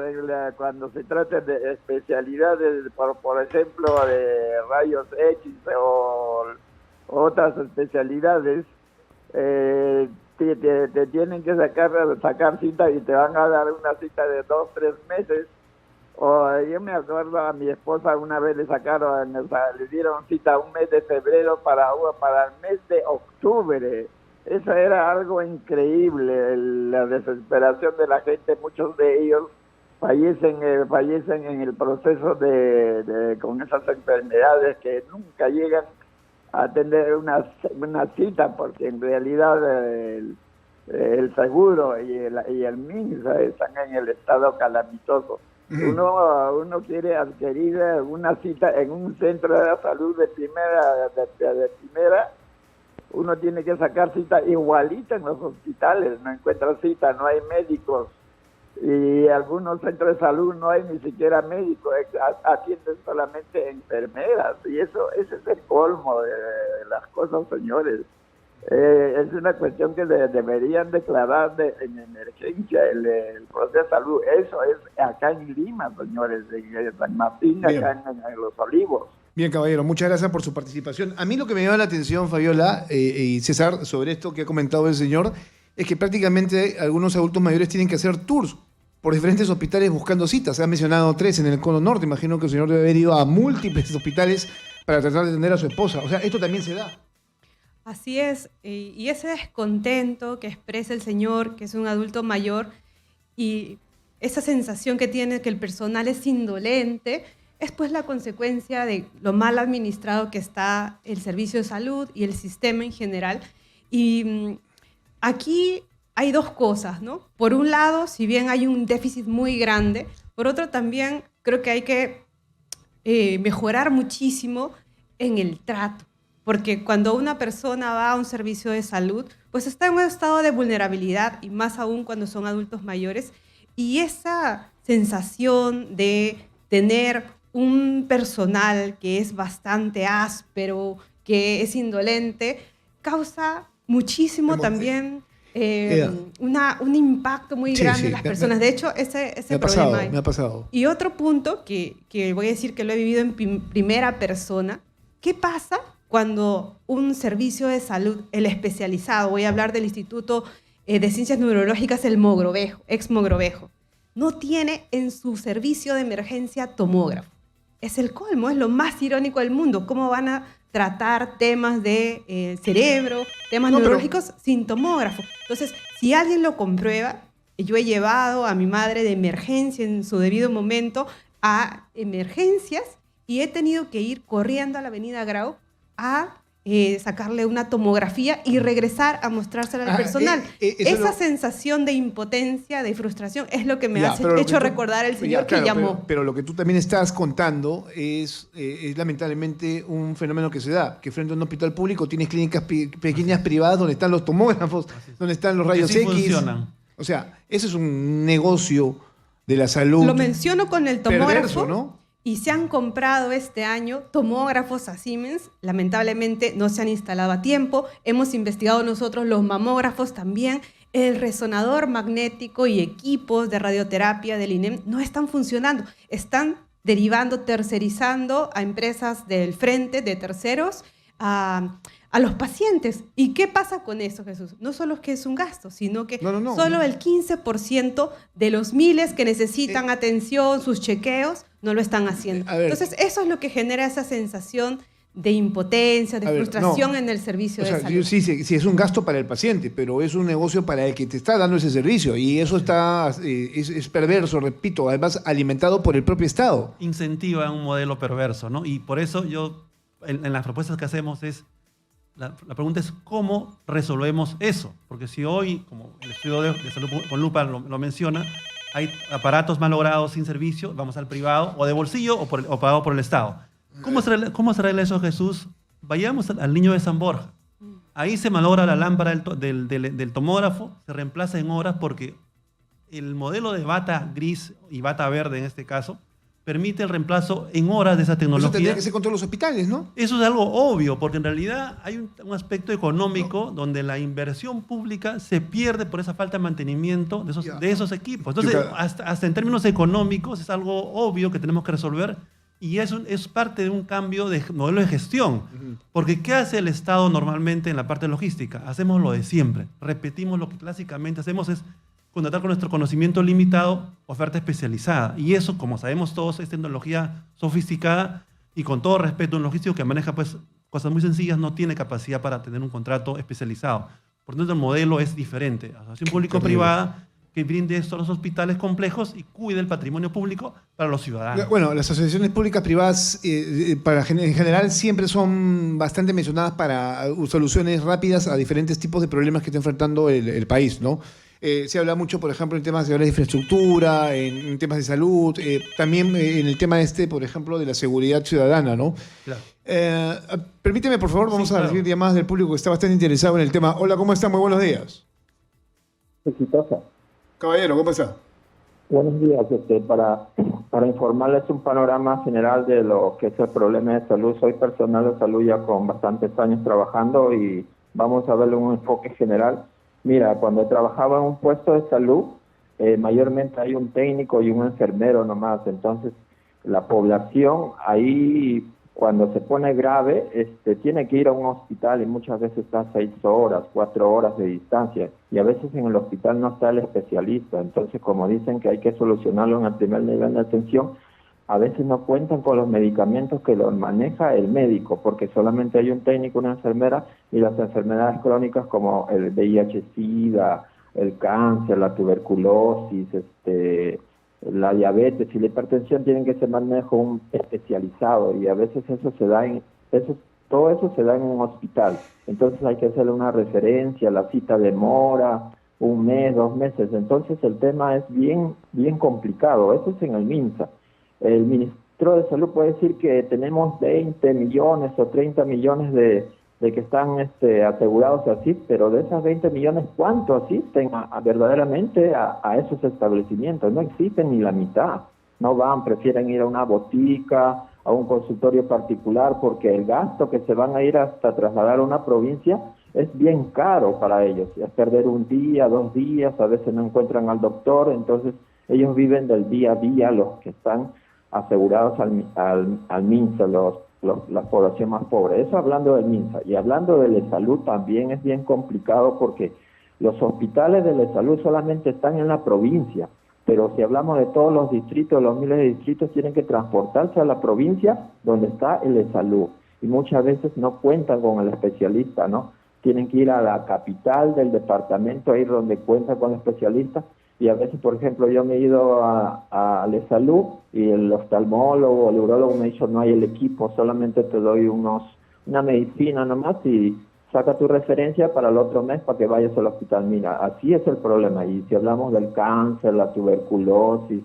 cuando se trata de especialidades, por ejemplo, de rayos X o otras especialidades. Te tienen que sacar cita y te van a dar una cita de 2-3 meses. Yo me acuerdo, a mi esposa una vez le dieron cita un mes de febrero para el mes de octubre. Eso era algo increíble, la desesperación de la gente. Muchos de ellos fallecen en el proceso con esas enfermedades que nunca llegan a tener una cita, porque en realidad el seguro y el MINS están en el estado calamitoso. Uno quiere adquirir una cita en un centro de salud de primera, uno tiene que sacar cita igualita en los hospitales, no encuentra cita, no hay médicos. Y algunos centros de salud no hay ni siquiera médicos, atienden solamente enfermeras, y ese es el colmo de las cosas, señores. Es una cuestión que deberían declarar en emergencia el proceso de salud. Eso es acá en Lima, señores, en San Martín, Bien. acá en Los Olivos. Bien, caballero, muchas gracias por su participación. A mí lo que me llama la atención, Fabiola y César, sobre esto que ha comentado el señor, es que prácticamente algunos adultos mayores tienen que hacer tours por diferentes hospitales buscando citas. Se han mencionado 3 en el Cono Norte. Imagino que el señor debe haber ido a múltiples hospitales para tratar de atender a su esposa. O sea, esto también se da. Así es, y ese descontento que expresa el señor, que es un adulto mayor, y esa sensación que tiene que el personal es indolente, es pues la consecuencia de lo mal administrado que está el servicio de salud y el sistema en general. Y aquí hay dos cosas, ¿no? Por un lado, si bien hay un déficit muy grande, por otro también creo que hay que mejorar muchísimo en el trato. Porque cuando una persona va a un servicio de salud, pues está en un estado de vulnerabilidad, y más aún cuando son adultos mayores. Y esa sensación de tener un personal que es bastante áspero, que es indolente, causa muchísimo también un impacto muy grande en las personas. De hecho, ese problema hay. Me ha pasado. Y otro punto que voy a decir que lo he vivido en primera persona, ¿qué pasa cuando un servicio de salud, el especializado, voy a hablar del Instituto de Ciencias Neurológicas, el Mogrovejo, ex Mogrovejo, no tiene en su servicio de emergencia tomógrafo? Es el colmo, es lo más irónico del mundo. ¿Cómo van a tratar temas de cerebro, temas neurológicos sin tomógrafo? Entonces, si alguien lo comprueba, yo he llevado a mi madre de emergencia en su debido momento a emergencias y he tenido que ir corriendo a la Avenida Grau a sacarle una tomografía y regresar a mostrársela al personal. Esa sensación de impotencia, de frustración, es lo que me ha hecho recordar el señor que llamó. Pero lo que tú también estás contando es lamentablemente un fenómeno que se da, que frente a un hospital público tienes clínicas pequeñas privadas donde están los tomógrafos, donde están los rayos X. Funcionan. O sea, ese es un negocio de la salud. Lo menciono con el tomógrafo. Perverso, ¿no? Y se han comprado este año tomógrafos a Siemens. Lamentablemente no se han instalado a tiempo. Hemos investigado nosotros los mamógrafos también. El resonador magnético y equipos de radioterapia del INEM no están funcionando. Están derivando, tercerizando a empresas del frente, de terceros, a los pacientes. ¿Y qué pasa con eso, Jesús? No solo es que es un gasto, sino que solo el 15% de los miles que necesitan atención, sus chequeos, no lo están haciendo. Entonces, eso es lo que genera esa sensación de impotencia, de frustración en el servicio de salud. Sí, es un gasto para el paciente, pero es un negocio para el que te está dando ese servicio. Y eso es perverso, repito, además alimentado por el propio Estado. Incentiva un modelo perverso, ¿no? Y por eso yo, en las propuestas que hacemos la pregunta es ¿cómo resolvemos eso? Porque si hoy, como el estudio de Salud con Lupa lo menciona, hay aparatos malogrados sin servicio, vamos al privado, o de bolsillo, o pagado por el Estado. ¿Cómo se arregla eso, Jesús? Vayamos al Niño de San Borja. Ahí se malogra la lámpara del tomógrafo, se reemplaza en horas porque el modelo de bata gris y bata verde en este caso permite el reemplazo en horas de esa tecnología. Eso tendría que ser con todos los hospitales, ¿no? Eso es algo obvio, porque en realidad hay un aspecto económico donde la inversión pública se pierde por esa falta de mantenimiento de esos equipos. Entonces, hasta en términos económicos es algo obvio que tenemos que resolver y es parte de un cambio de modelo de gestión. Porque ¿qué hace el Estado normalmente en la parte logística? Hacemos lo de siempre. Repetimos lo que clásicamente hacemos, es contratar con nuestro conocimiento limitado oferta especializada. Y eso, como sabemos todos, es tecnología sofisticada y con todo respeto, un logístico que maneja pues, cosas muy sencillas no tiene capacidad para tener un contrato especializado. Por lo tanto, el modelo es diferente. Asociación público-privada que brinde esto a los hospitales complejos y cuide el patrimonio público para los ciudadanos. Bueno, las asociaciones públicas privadas en general siempre son bastante mencionadas para soluciones rápidas a diferentes tipos de problemas que está enfrentando el país, ¿no? Se habla mucho, por ejemplo, en temas de infraestructura, en temas de salud, también en el tema por ejemplo, de la seguridad ciudadana, ¿no? Claro. Permíteme, por favor, vamos a recibir llamadas del público que está bastante interesado en el tema. Hola, ¿cómo está? Muy buenos días. Exitosa. Caballero, ¿cómo está? Buenos días. Para informarles un panorama general de lo que es el problema de salud. Soy personal de salud ya con bastantes años trabajando y vamos a verle un enfoque general. Mira, cuando trabajaba en un puesto de salud, mayormente hay un técnico y un enfermero nomás. Entonces, la población ahí cuando se pone grave, tiene que ir a un hospital y muchas veces está 6 horas, 4 horas de distancia, y a veces en el hospital no está el especialista. Entonces, como dicen que hay que solucionarlo en el primer nivel de atención, a veces no cuentan con los medicamentos que los maneja el médico, porque solamente hay un técnico, una enfermera, y las enfermedades crónicas como el VIH-Sida, el cáncer, la tuberculosis, la diabetes y la hipertensión tienen que ser manejo especializado, y a veces todo eso se da en un hospital. Entonces hay que hacerle una referencia, la cita demora 1 mes, 2 meses. Entonces el tema es bien complicado. Eso es en el MINSA. El ministro de Salud puede decir que tenemos 20 millones o 30 millones de que están asegurados así, pero de esas 20 millones, ¿cuánto asisten verdaderamente a esos establecimientos? No existen ni la mitad. No van, prefieren ir a una botica, a un consultorio particular, porque el gasto que se van a ir hasta trasladar a una provincia es bien caro para ellos. Es perder 1 día, 2 días, a veces no encuentran al doctor, entonces ellos viven del día a día, los que están asegurados al MINSA, la población más pobre. Eso hablando del MINSA. Y hablando de la salud también es bien complicado, porque los hospitales de la salud solamente están en la provincia, pero si hablamos de todos los distritos, los miles de distritos, tienen que transportarse a la provincia donde está el de salud, y muchas veces no cuentan con el especialista, ¿no? Tienen que ir a la capital del departamento, ahí donde cuentan con el especialista. Y a veces, por ejemplo, yo me he ido a La Salud y el oftalmólogo o el urólogo me ha dicho: no hay el equipo, solamente te doy una medicina nomás y saca tu referencia para el otro mes para que vayas al hospital. Mira, así es el problema. Y si hablamos del cáncer, la tuberculosis,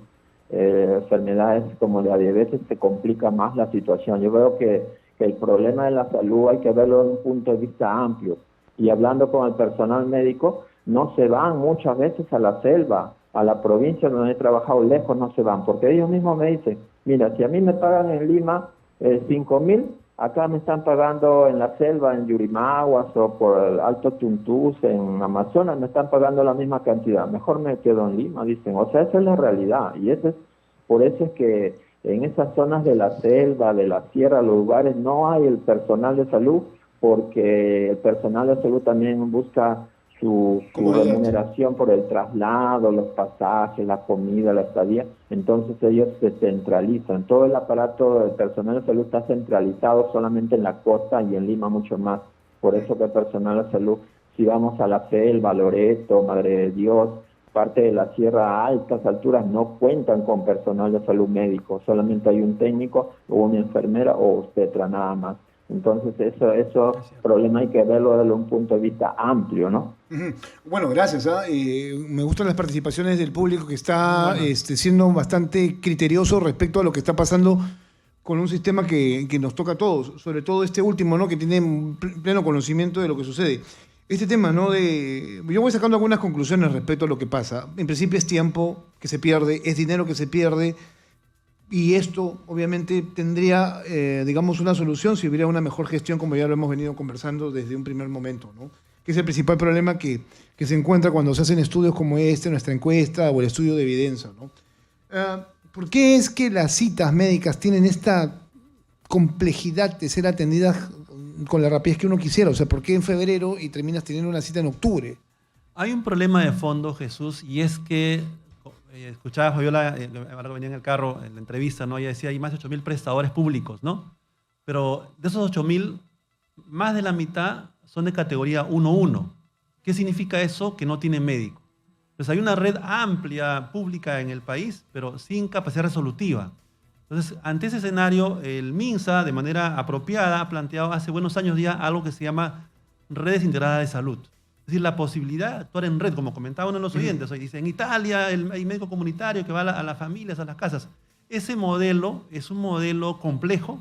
enfermedades como la diabetes, se complica más la situación. Yo veo que el problema de la salud hay que verlo desde un punto de vista amplio. Y hablando con el personal médico, no se van muchas veces a la selva, a la provincia donde he trabajado lejos, no se van, porque ellos mismos me dicen: mira, si a mí me pagan en Lima 5.000, acá me están pagando en la selva, en Yurimaguas o por el Alto Tuntús, en Amazonas, me están pagando la misma cantidad, mejor me quedo en Lima, dicen. O sea, esa es la realidad, y por eso es que en esas zonas de la selva, de la sierra, los lugares, no hay el personal de salud, porque el personal de salud también busca su remuneración por el traslado, los pasajes, la comida, la estadía. Entonces ellos se centralizan. Todo el aparato del personal de salud está centralizado solamente en la costa y en Lima mucho más. Por eso que el personal de salud, si vamos a la selva, Loreto, Madre de Dios, parte de la sierra a altas alturas, no cuentan con personal de salud médico. Solamente hay un técnico o una enfermera o obstetra, nada más. Entonces eso problema hay que verlo desde un punto de vista amplio, ¿no? Bueno, gracias. Me gustan las participaciones del público que está siendo bastante criterioso respecto a lo que está pasando con un sistema que nos toca a todos, sobre todo este último, ¿no? Que tiene pleno conocimiento de lo que sucede. Este tema, ¿no? Yo voy sacando algunas conclusiones respecto a lo que pasa. En principio es tiempo que se pierde, es dinero que se pierde. Y esto, obviamente, tendría, digamos, una solución si hubiera una mejor gestión, como ya lo hemos venido conversando desde un primer momento, ¿no? Que es el principal problema que se encuentra cuando se hacen estudios como nuestra encuesta o el estudio de evidencia, ¿no? ¿Por qué es que las citas médicas tienen esta complejidad de ser atendidas con la rapidez que uno quisiera? O sea, ¿por qué en febrero y terminas teniendo una cita en octubre? Hay un problema de fondo, Jesús, y es que escuchaba a Fabiola, ahora venía en el carro, en la entrevista, ¿no? Ella decía: hay más de 8.000 prestadores públicos, ¿no? Pero de esos 8.000, más de la mitad son de categoría 1-1. ¿Qué significa eso? Que no tienen médico. Pues hay una red amplia, pública en el país, pero sin capacidad resolutiva. Entonces, ante ese escenario, el MINSA, de manera apropiada, ha planteado hace buenos años ya algo que se llama redes integradas de salud. Es decir, la posibilidad de actuar en red, como comentaba uno de los oyentes. Hoy dice: en Italia hay médico comunitario que va a las familias, a las casas. Ese modelo es un modelo complejo,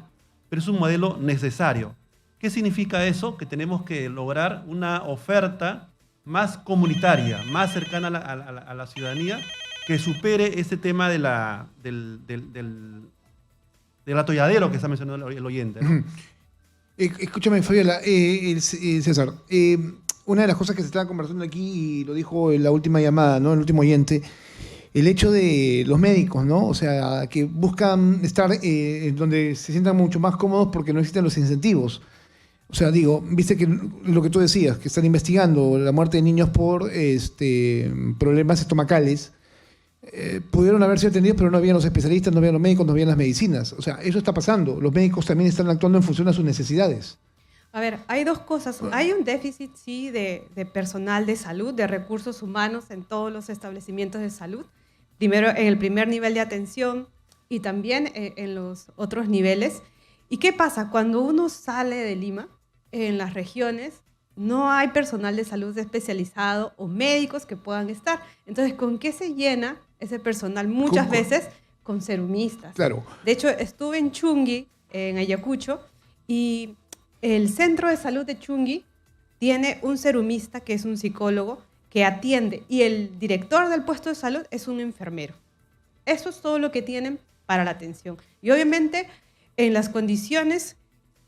pero es un modelo necesario. ¿Qué significa eso? Que tenemos que lograr una oferta más comunitaria, más cercana a la ciudadanía, que supere este tema del atolladero que está mencionando el oyente, ¿no? Escúchame, Fabiola, César. Una de las cosas que se estaba conversando aquí, y lo dijo en la última llamada, ¿no? El último oyente, el hecho de los médicos, ¿no? O sea, que buscan estar donde se sientan mucho más cómodos porque no existen los incentivos. O sea, digo, viste que lo que tú decías, que están investigando la muerte de niños por problemas estomacales, pudieron haber sido atendidos, pero no habían los especialistas, no habían los médicos, no habían las medicinas. O sea, eso está pasando. Los médicos también están actuando en función a sus necesidades. A ver, hay dos cosas. Hay un déficit, sí, de personal de salud, de recursos humanos en todos los establecimientos de salud. Primero, en el primer nivel de atención y también en los otros niveles. ¿Y qué pasa? Cuando uno sale de Lima, en las regiones, no hay personal de salud especializado o médicos que puedan estar. Entonces, ¿con qué se llena ese personal? Muchas veces con serumistas. Claro. De hecho, estuve en Chungui, en Ayacucho, y el centro de salud de Chungui tiene un serumista que es un psicólogo que atiende, y el director del puesto de salud es un enfermero. Eso es todo lo que tienen para la atención. Y obviamente en las condiciones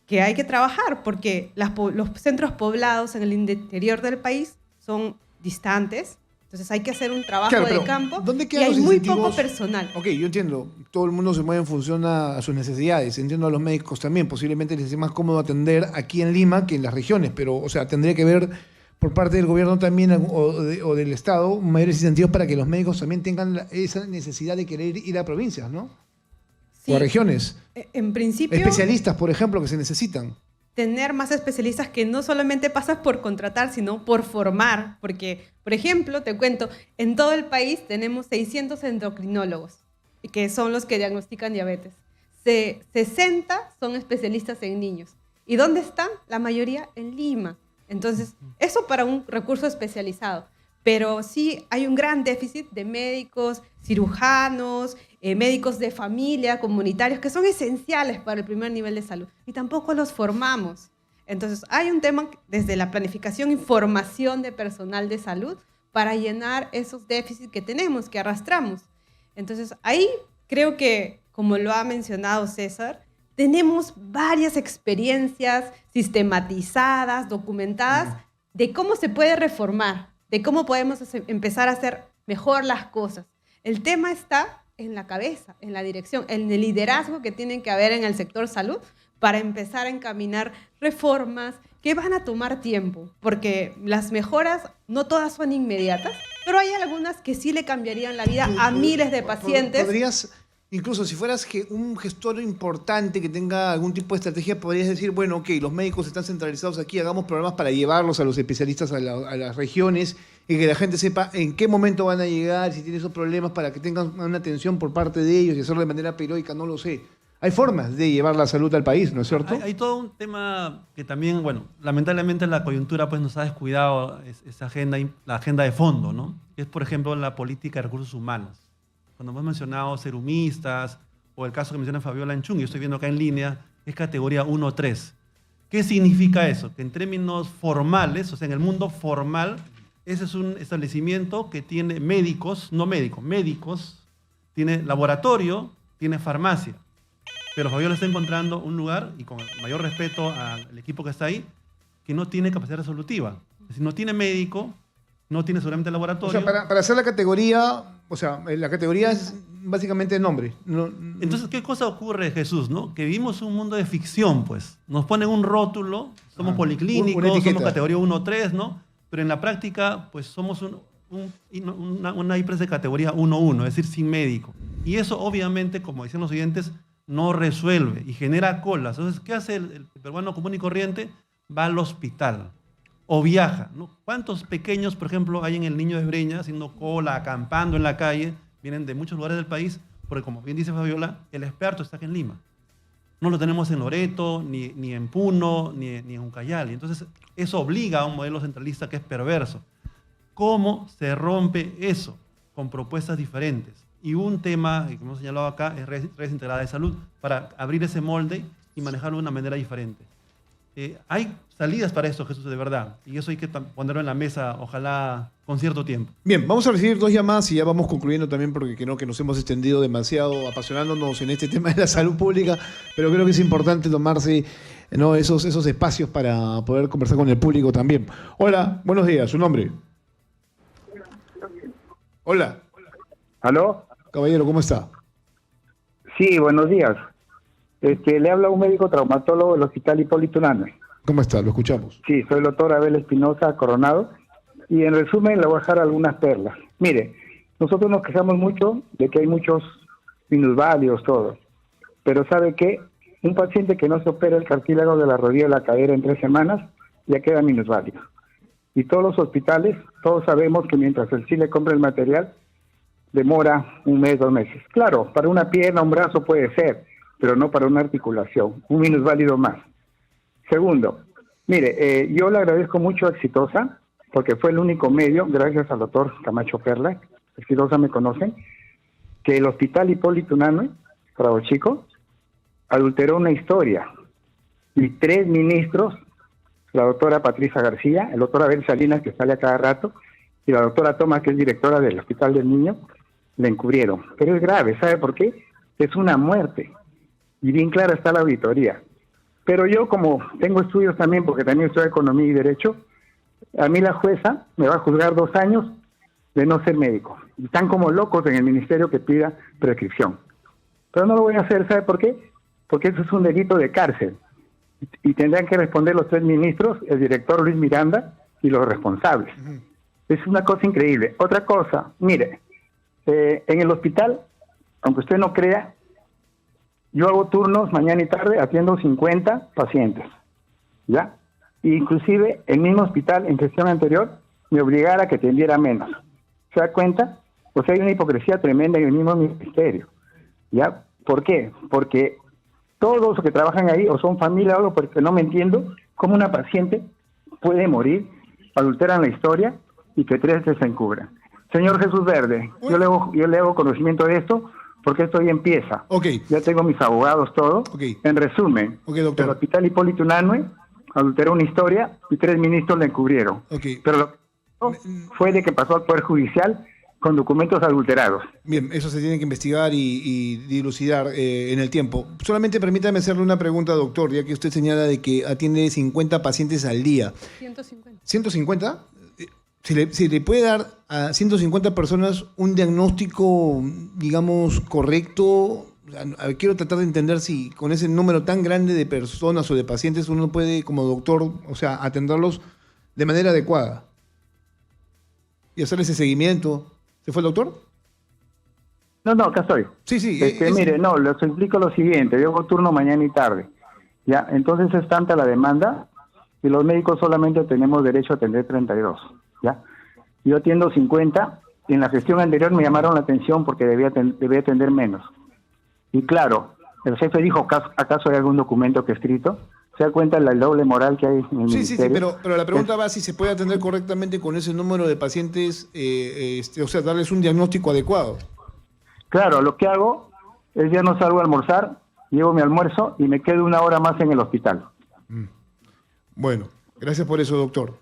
que hay que trabajar, porque los centros poblados en el interior del país son distantes, entonces hay que hacer un trabajo de campo y hay muy poco personal. Ok, yo entiendo, todo el mundo se mueve en función a sus necesidades, entiendo a los médicos también, posiblemente les sea más cómodo atender aquí en Lima que en las regiones, pero o sea, tendría que ver por parte del gobierno también o del Estado mayores incentivos para que los médicos también tengan esa necesidad de querer ir a provincias, ¿no? Sí, o a regiones. En principio, especialistas, por ejemplo, que se necesitan. Tener más especialistas que no solamente pasas por contratar, sino por formar. Porque, por ejemplo, te cuento, en todo el país tenemos 600 endocrinólogos, que son los que diagnostican diabetes. 60 son especialistas en niños. ¿Y dónde están? La mayoría en Lima. Entonces, eso para un recurso especializado. Pero sí hay un gran déficit de médicos, cirujanos, médicos de familia, comunitarios, que son esenciales para el primer nivel de salud. Y tampoco los formamos. Entonces, hay un tema desde la planificación y formación de personal de salud para llenar esos déficits que tenemos, que arrastramos. Entonces, ahí creo que, como lo ha mencionado César, tenemos varias experiencias sistematizadas, documentadas, de cómo se puede reformar, de cómo podemos empezar a hacer mejor las cosas. El tema está en la cabeza, en la dirección, en el liderazgo que tienen que haber en el sector salud para empezar a encaminar reformas que van a tomar tiempo, porque las mejoras no todas son inmediatas, pero hay algunas que sí le cambiarían la vida a miles de pacientes. ¿Podrías, incluso si fueras un gestor importante que tenga algún tipo de estrategia, podrías decir, bueno, ok, los médicos están centralizados aquí, hagamos programas para llevarlos a los especialistas a las regiones y que la gente sepa en qué momento van a llegar, si tienen esos problemas, para que tengan una atención por parte de ellos y hacerlo de manera periódica, no lo sé. Hay formas de llevar la salud al país, ¿no es cierto? Hay todo un tema que también, bueno, lamentablemente la coyuntura pues nos ha descuidado esa agenda, la agenda de fondo, ¿no? Que es, por ejemplo, la política de recursos humanos. Cuando hemos mencionado serumistas, o el caso que menciona Fabiola en Chungui, yo estoy viendo acá en línea, es categoría 1-3. ¿Qué significa eso? Que en términos formales, o sea, en el mundo formal, ese es un establecimiento que tiene médicos, no médicos, médicos, tiene laboratorio, tiene farmacia. Pero Fabiola está encontrando un lugar, y con el mayor respeto al equipo que está ahí, que no tiene capacidad resolutiva. Es decir, no tiene médico, no tiene seguramente laboratorio. O sea, para hacer la categoría, o sea, la categoría es básicamente el nombre. Entonces, ¿qué cosa ocurre, Jesús? ¿No? Que vivimos un mundo de ficción, pues. Nos ponen un rótulo, somos policlínicos, somos categoría 1-3, ¿no? Pero en la práctica, pues somos una IPRES de categoría 1-1, es decir, sin médico. Y eso, obviamente, como decían los oyentes, no resuelve y genera colas. Entonces, ¿qué hace el peruano común y corriente? Va al hospital o viaja, ¿no? ¿Cuántos pequeños, por ejemplo, hay en el Niño de Breña haciendo cola, acampando en la calle? Vienen de muchos lugares del país, porque como bien dice Fabiola, el experto está aquí en Lima. No lo tenemos en Loreto, ni en Puno, ni en Ucayali. Entonces, eso obliga a un modelo centralista que es perverso. ¿Cómo se rompe eso? Con propuestas diferentes. Y un tema que hemos señalado acá es redes integradas de salud, para abrir ese molde y manejarlo de una manera diferente. Hay salidas para esto, Jesús, de verdad. Y eso hay que ponerlo en la mesa, ojalá con cierto tiempo. Bien, vamos a recibir 2 llamadas y ya vamos concluyendo también, porque creo que nos hemos extendido demasiado apasionándonos en este tema de la salud pública, pero creo que es importante tomarse, ¿no?, esos espacios para poder conversar con el público también. Hola, buenos días, ¿su nombre? Hola. ¿Aló? Caballero, ¿cómo está? Sí, buenos días. Le habla un médico traumatólogo del Hospital Hipólito Unanue. ¿Cómo está? Lo escuchamos. Sí, soy el doctor Abel Espinosa Coronado. Y en resumen, le voy a dejar algunas perlas. Mire, nosotros nos quejamos mucho de que hay muchos minusválidos, todo. Pero ¿sabe qué? Un paciente que no se opera el cartílago de la rodilla de la cadera en 3 semanas, ya queda minusválido. Y todos los hospitales, todos sabemos que mientras el CIE le compra el material, demora 1 mes, 2 meses. Claro, para una pierna, un brazo puede ser, pero no para una articulación. Un minusválido más. Segundo, mire, yo le agradezco mucho a Exitosa, porque fue el único medio, gracias al doctor Camacho Perla, Exitosa me conocen, que el Hospital Hipólito Unanue, Prado Chico, adulteró una historia. Y 3 ministros, la doctora Patricia García, el doctor Abel Salinas, que sale a cada rato, y la doctora Tomás, que es directora del Hospital del Niño, le encubrieron. Pero es grave, ¿sabe por qué? Es una muerte. Y bien clara está la auditoría. Pero yo, como tengo estudios también, porque también estudio Economía y Derecho, a mí la jueza me va a juzgar 2 años de no ser médico. Y están como locos en el ministerio que pida prescripción. Pero no lo voy a hacer, ¿sabe por qué? Porque eso es un delito de cárcel. Y tendrán que responder los 3 ministros, el director Luis Miranda y los responsables. Es una cosa increíble. Otra cosa, mire, en el hospital, aunque usted no crea, yo hago turnos mañana y tarde, atiendo 50 pacientes, ¿ya? Inclusive el mismo hospital en gestión anterior me obligara a que atendiera menos. ¿Se da cuenta? O sea, hay una hipocresía tremenda en el mismo ministerio, ¿ya? ¿Por qué? Porque todos los que trabajan ahí o son familia o algo, porque no me entiendo cómo una paciente puede morir, adulteran la historia y que 3 se encubran. Señor Jesús Verde, yo le hago conocimiento de esto porque esto ya empieza. Okay. Ya tengo mis abogados, todo. Okay. En resumen, doctor. el Hospital Hipólito Unanue adulteró una historia y 3 ministros la encubrieron. Okay. Pero lo que fue de que pasó al Poder Judicial con documentos adulterados. Bien, eso se tiene que investigar y dilucidar en el tiempo. Solamente permítame hacerle una pregunta, doctor, ya que usted señala de que atiende 50 pacientes al día. 150. ¿150? ¿Se le puede dar a 150 personas un diagnóstico, digamos, correcto? O sea, quiero tratar de entender si con ese número tan grande de personas o de pacientes uno puede, como doctor, o sea, atenderlos de manera adecuada y hacer ese seguimiento. ¿Se fue el doctor? No, acá estoy. Sí. Mire, no, les explico lo siguiente. Yo hago turno mañana y tarde. Ya, entonces es tanta la demanda y los médicos solamente tenemos derecho a atender 32. ¿Ya? Yo atiendo 50. En la gestión anterior me llamaron la atención porque debía atender menos. Y claro, el jefe dijo, ¿acaso hay algún documento que escrito? ¿Se da cuenta la doble moral que hay en el ministerio? Sí, pero la pregunta va si se puede atender correctamente con ese número de pacientes, o sea, darles un diagnóstico adecuado. Claro, lo que hago es ya no salgo a almorzar, llevo mi almuerzo y me quedo 1 hora más en el hospital. Bueno, gracias por eso, doctor.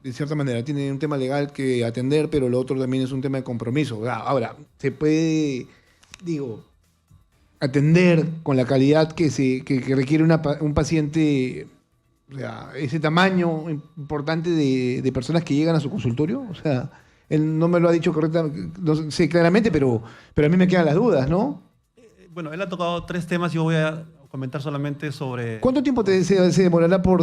De cierta manera, tiene un tema legal que atender, pero lo otro también es un tema de compromiso. Ahora, se puede, atender con la calidad que requiere un paciente, o sea, ese tamaño importante de personas que llegan a su consultorio. O sea, él no me lo ha dicho correctamente, no sé claramente, pero a mí me quedan las dudas, ¿no? Bueno, él ha tocado 3 temas, yo voy a comentar solamente sobre... ¿Cuánto tiempo se demorará por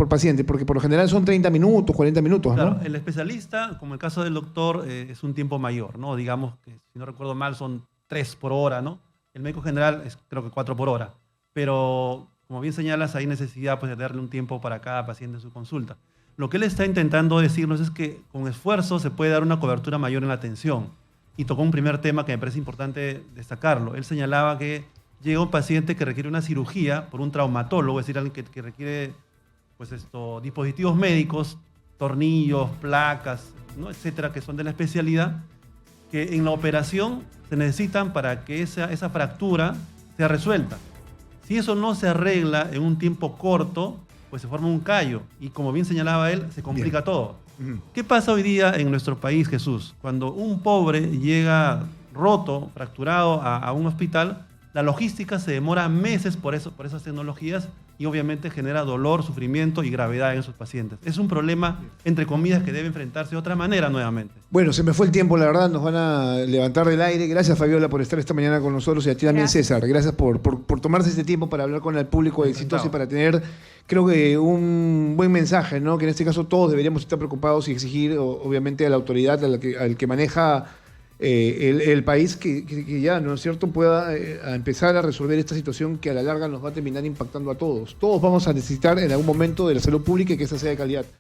paciente? Porque por lo general son 30 minutos, 40 minutos, ¿no? Claro, el especialista, como el caso del doctor, es un tiempo mayor, ¿no? Digamos que, si no recuerdo mal, son 3 por hora, ¿no? El médico general es creo que 4 por hora. Pero, como bien señalas, hay necesidad pues, de darle un tiempo para cada paciente en su consulta. Lo que él está intentando decirnos es que con esfuerzo se puede dar una cobertura mayor en la atención. Y tocó un primer tema que me parece importante destacarlo. Él señalaba que llega un paciente que requiere una cirugía por un traumatólogo, es decir, alguien que requiere pues dispositivos médicos, tornillos, placas, ¿no? etcétera, que son de la especialidad, que en la operación se necesitan para que esa fractura sea resuelta. Si eso no se arregla en un tiempo corto, pues se forma un callo y, como bien señalaba él, se complica todo. ¿Qué pasa hoy día en nuestro país, Jesús? Cuando un pobre llega roto, fracturado a un hospital, La logística se demora meses por esas tecnologías y obviamente genera dolor, sufrimiento y gravedad en esos pacientes. Es un problema, entre comillas, que debe enfrentarse de otra manera nuevamente. Bueno, se me fue el tiempo, la verdad, nos van a levantar del aire. Gracias, Fabiola, por estar esta mañana con nosotros y a ti también, César. Gracias por tomarse este tiempo para hablar con el público exitoso y para tener, creo que, un buen mensaje, ¿no? Que en este caso todos deberíamos estar preocupados y exigir, obviamente, a la autoridad, al que maneja el país, que ya, ¿no es cierto?, pueda a empezar a resolver esta situación que a la larga nos va a terminar impactando a todos. Todos vamos a necesitar en algún momento de la salud pública y que esa sea de calidad.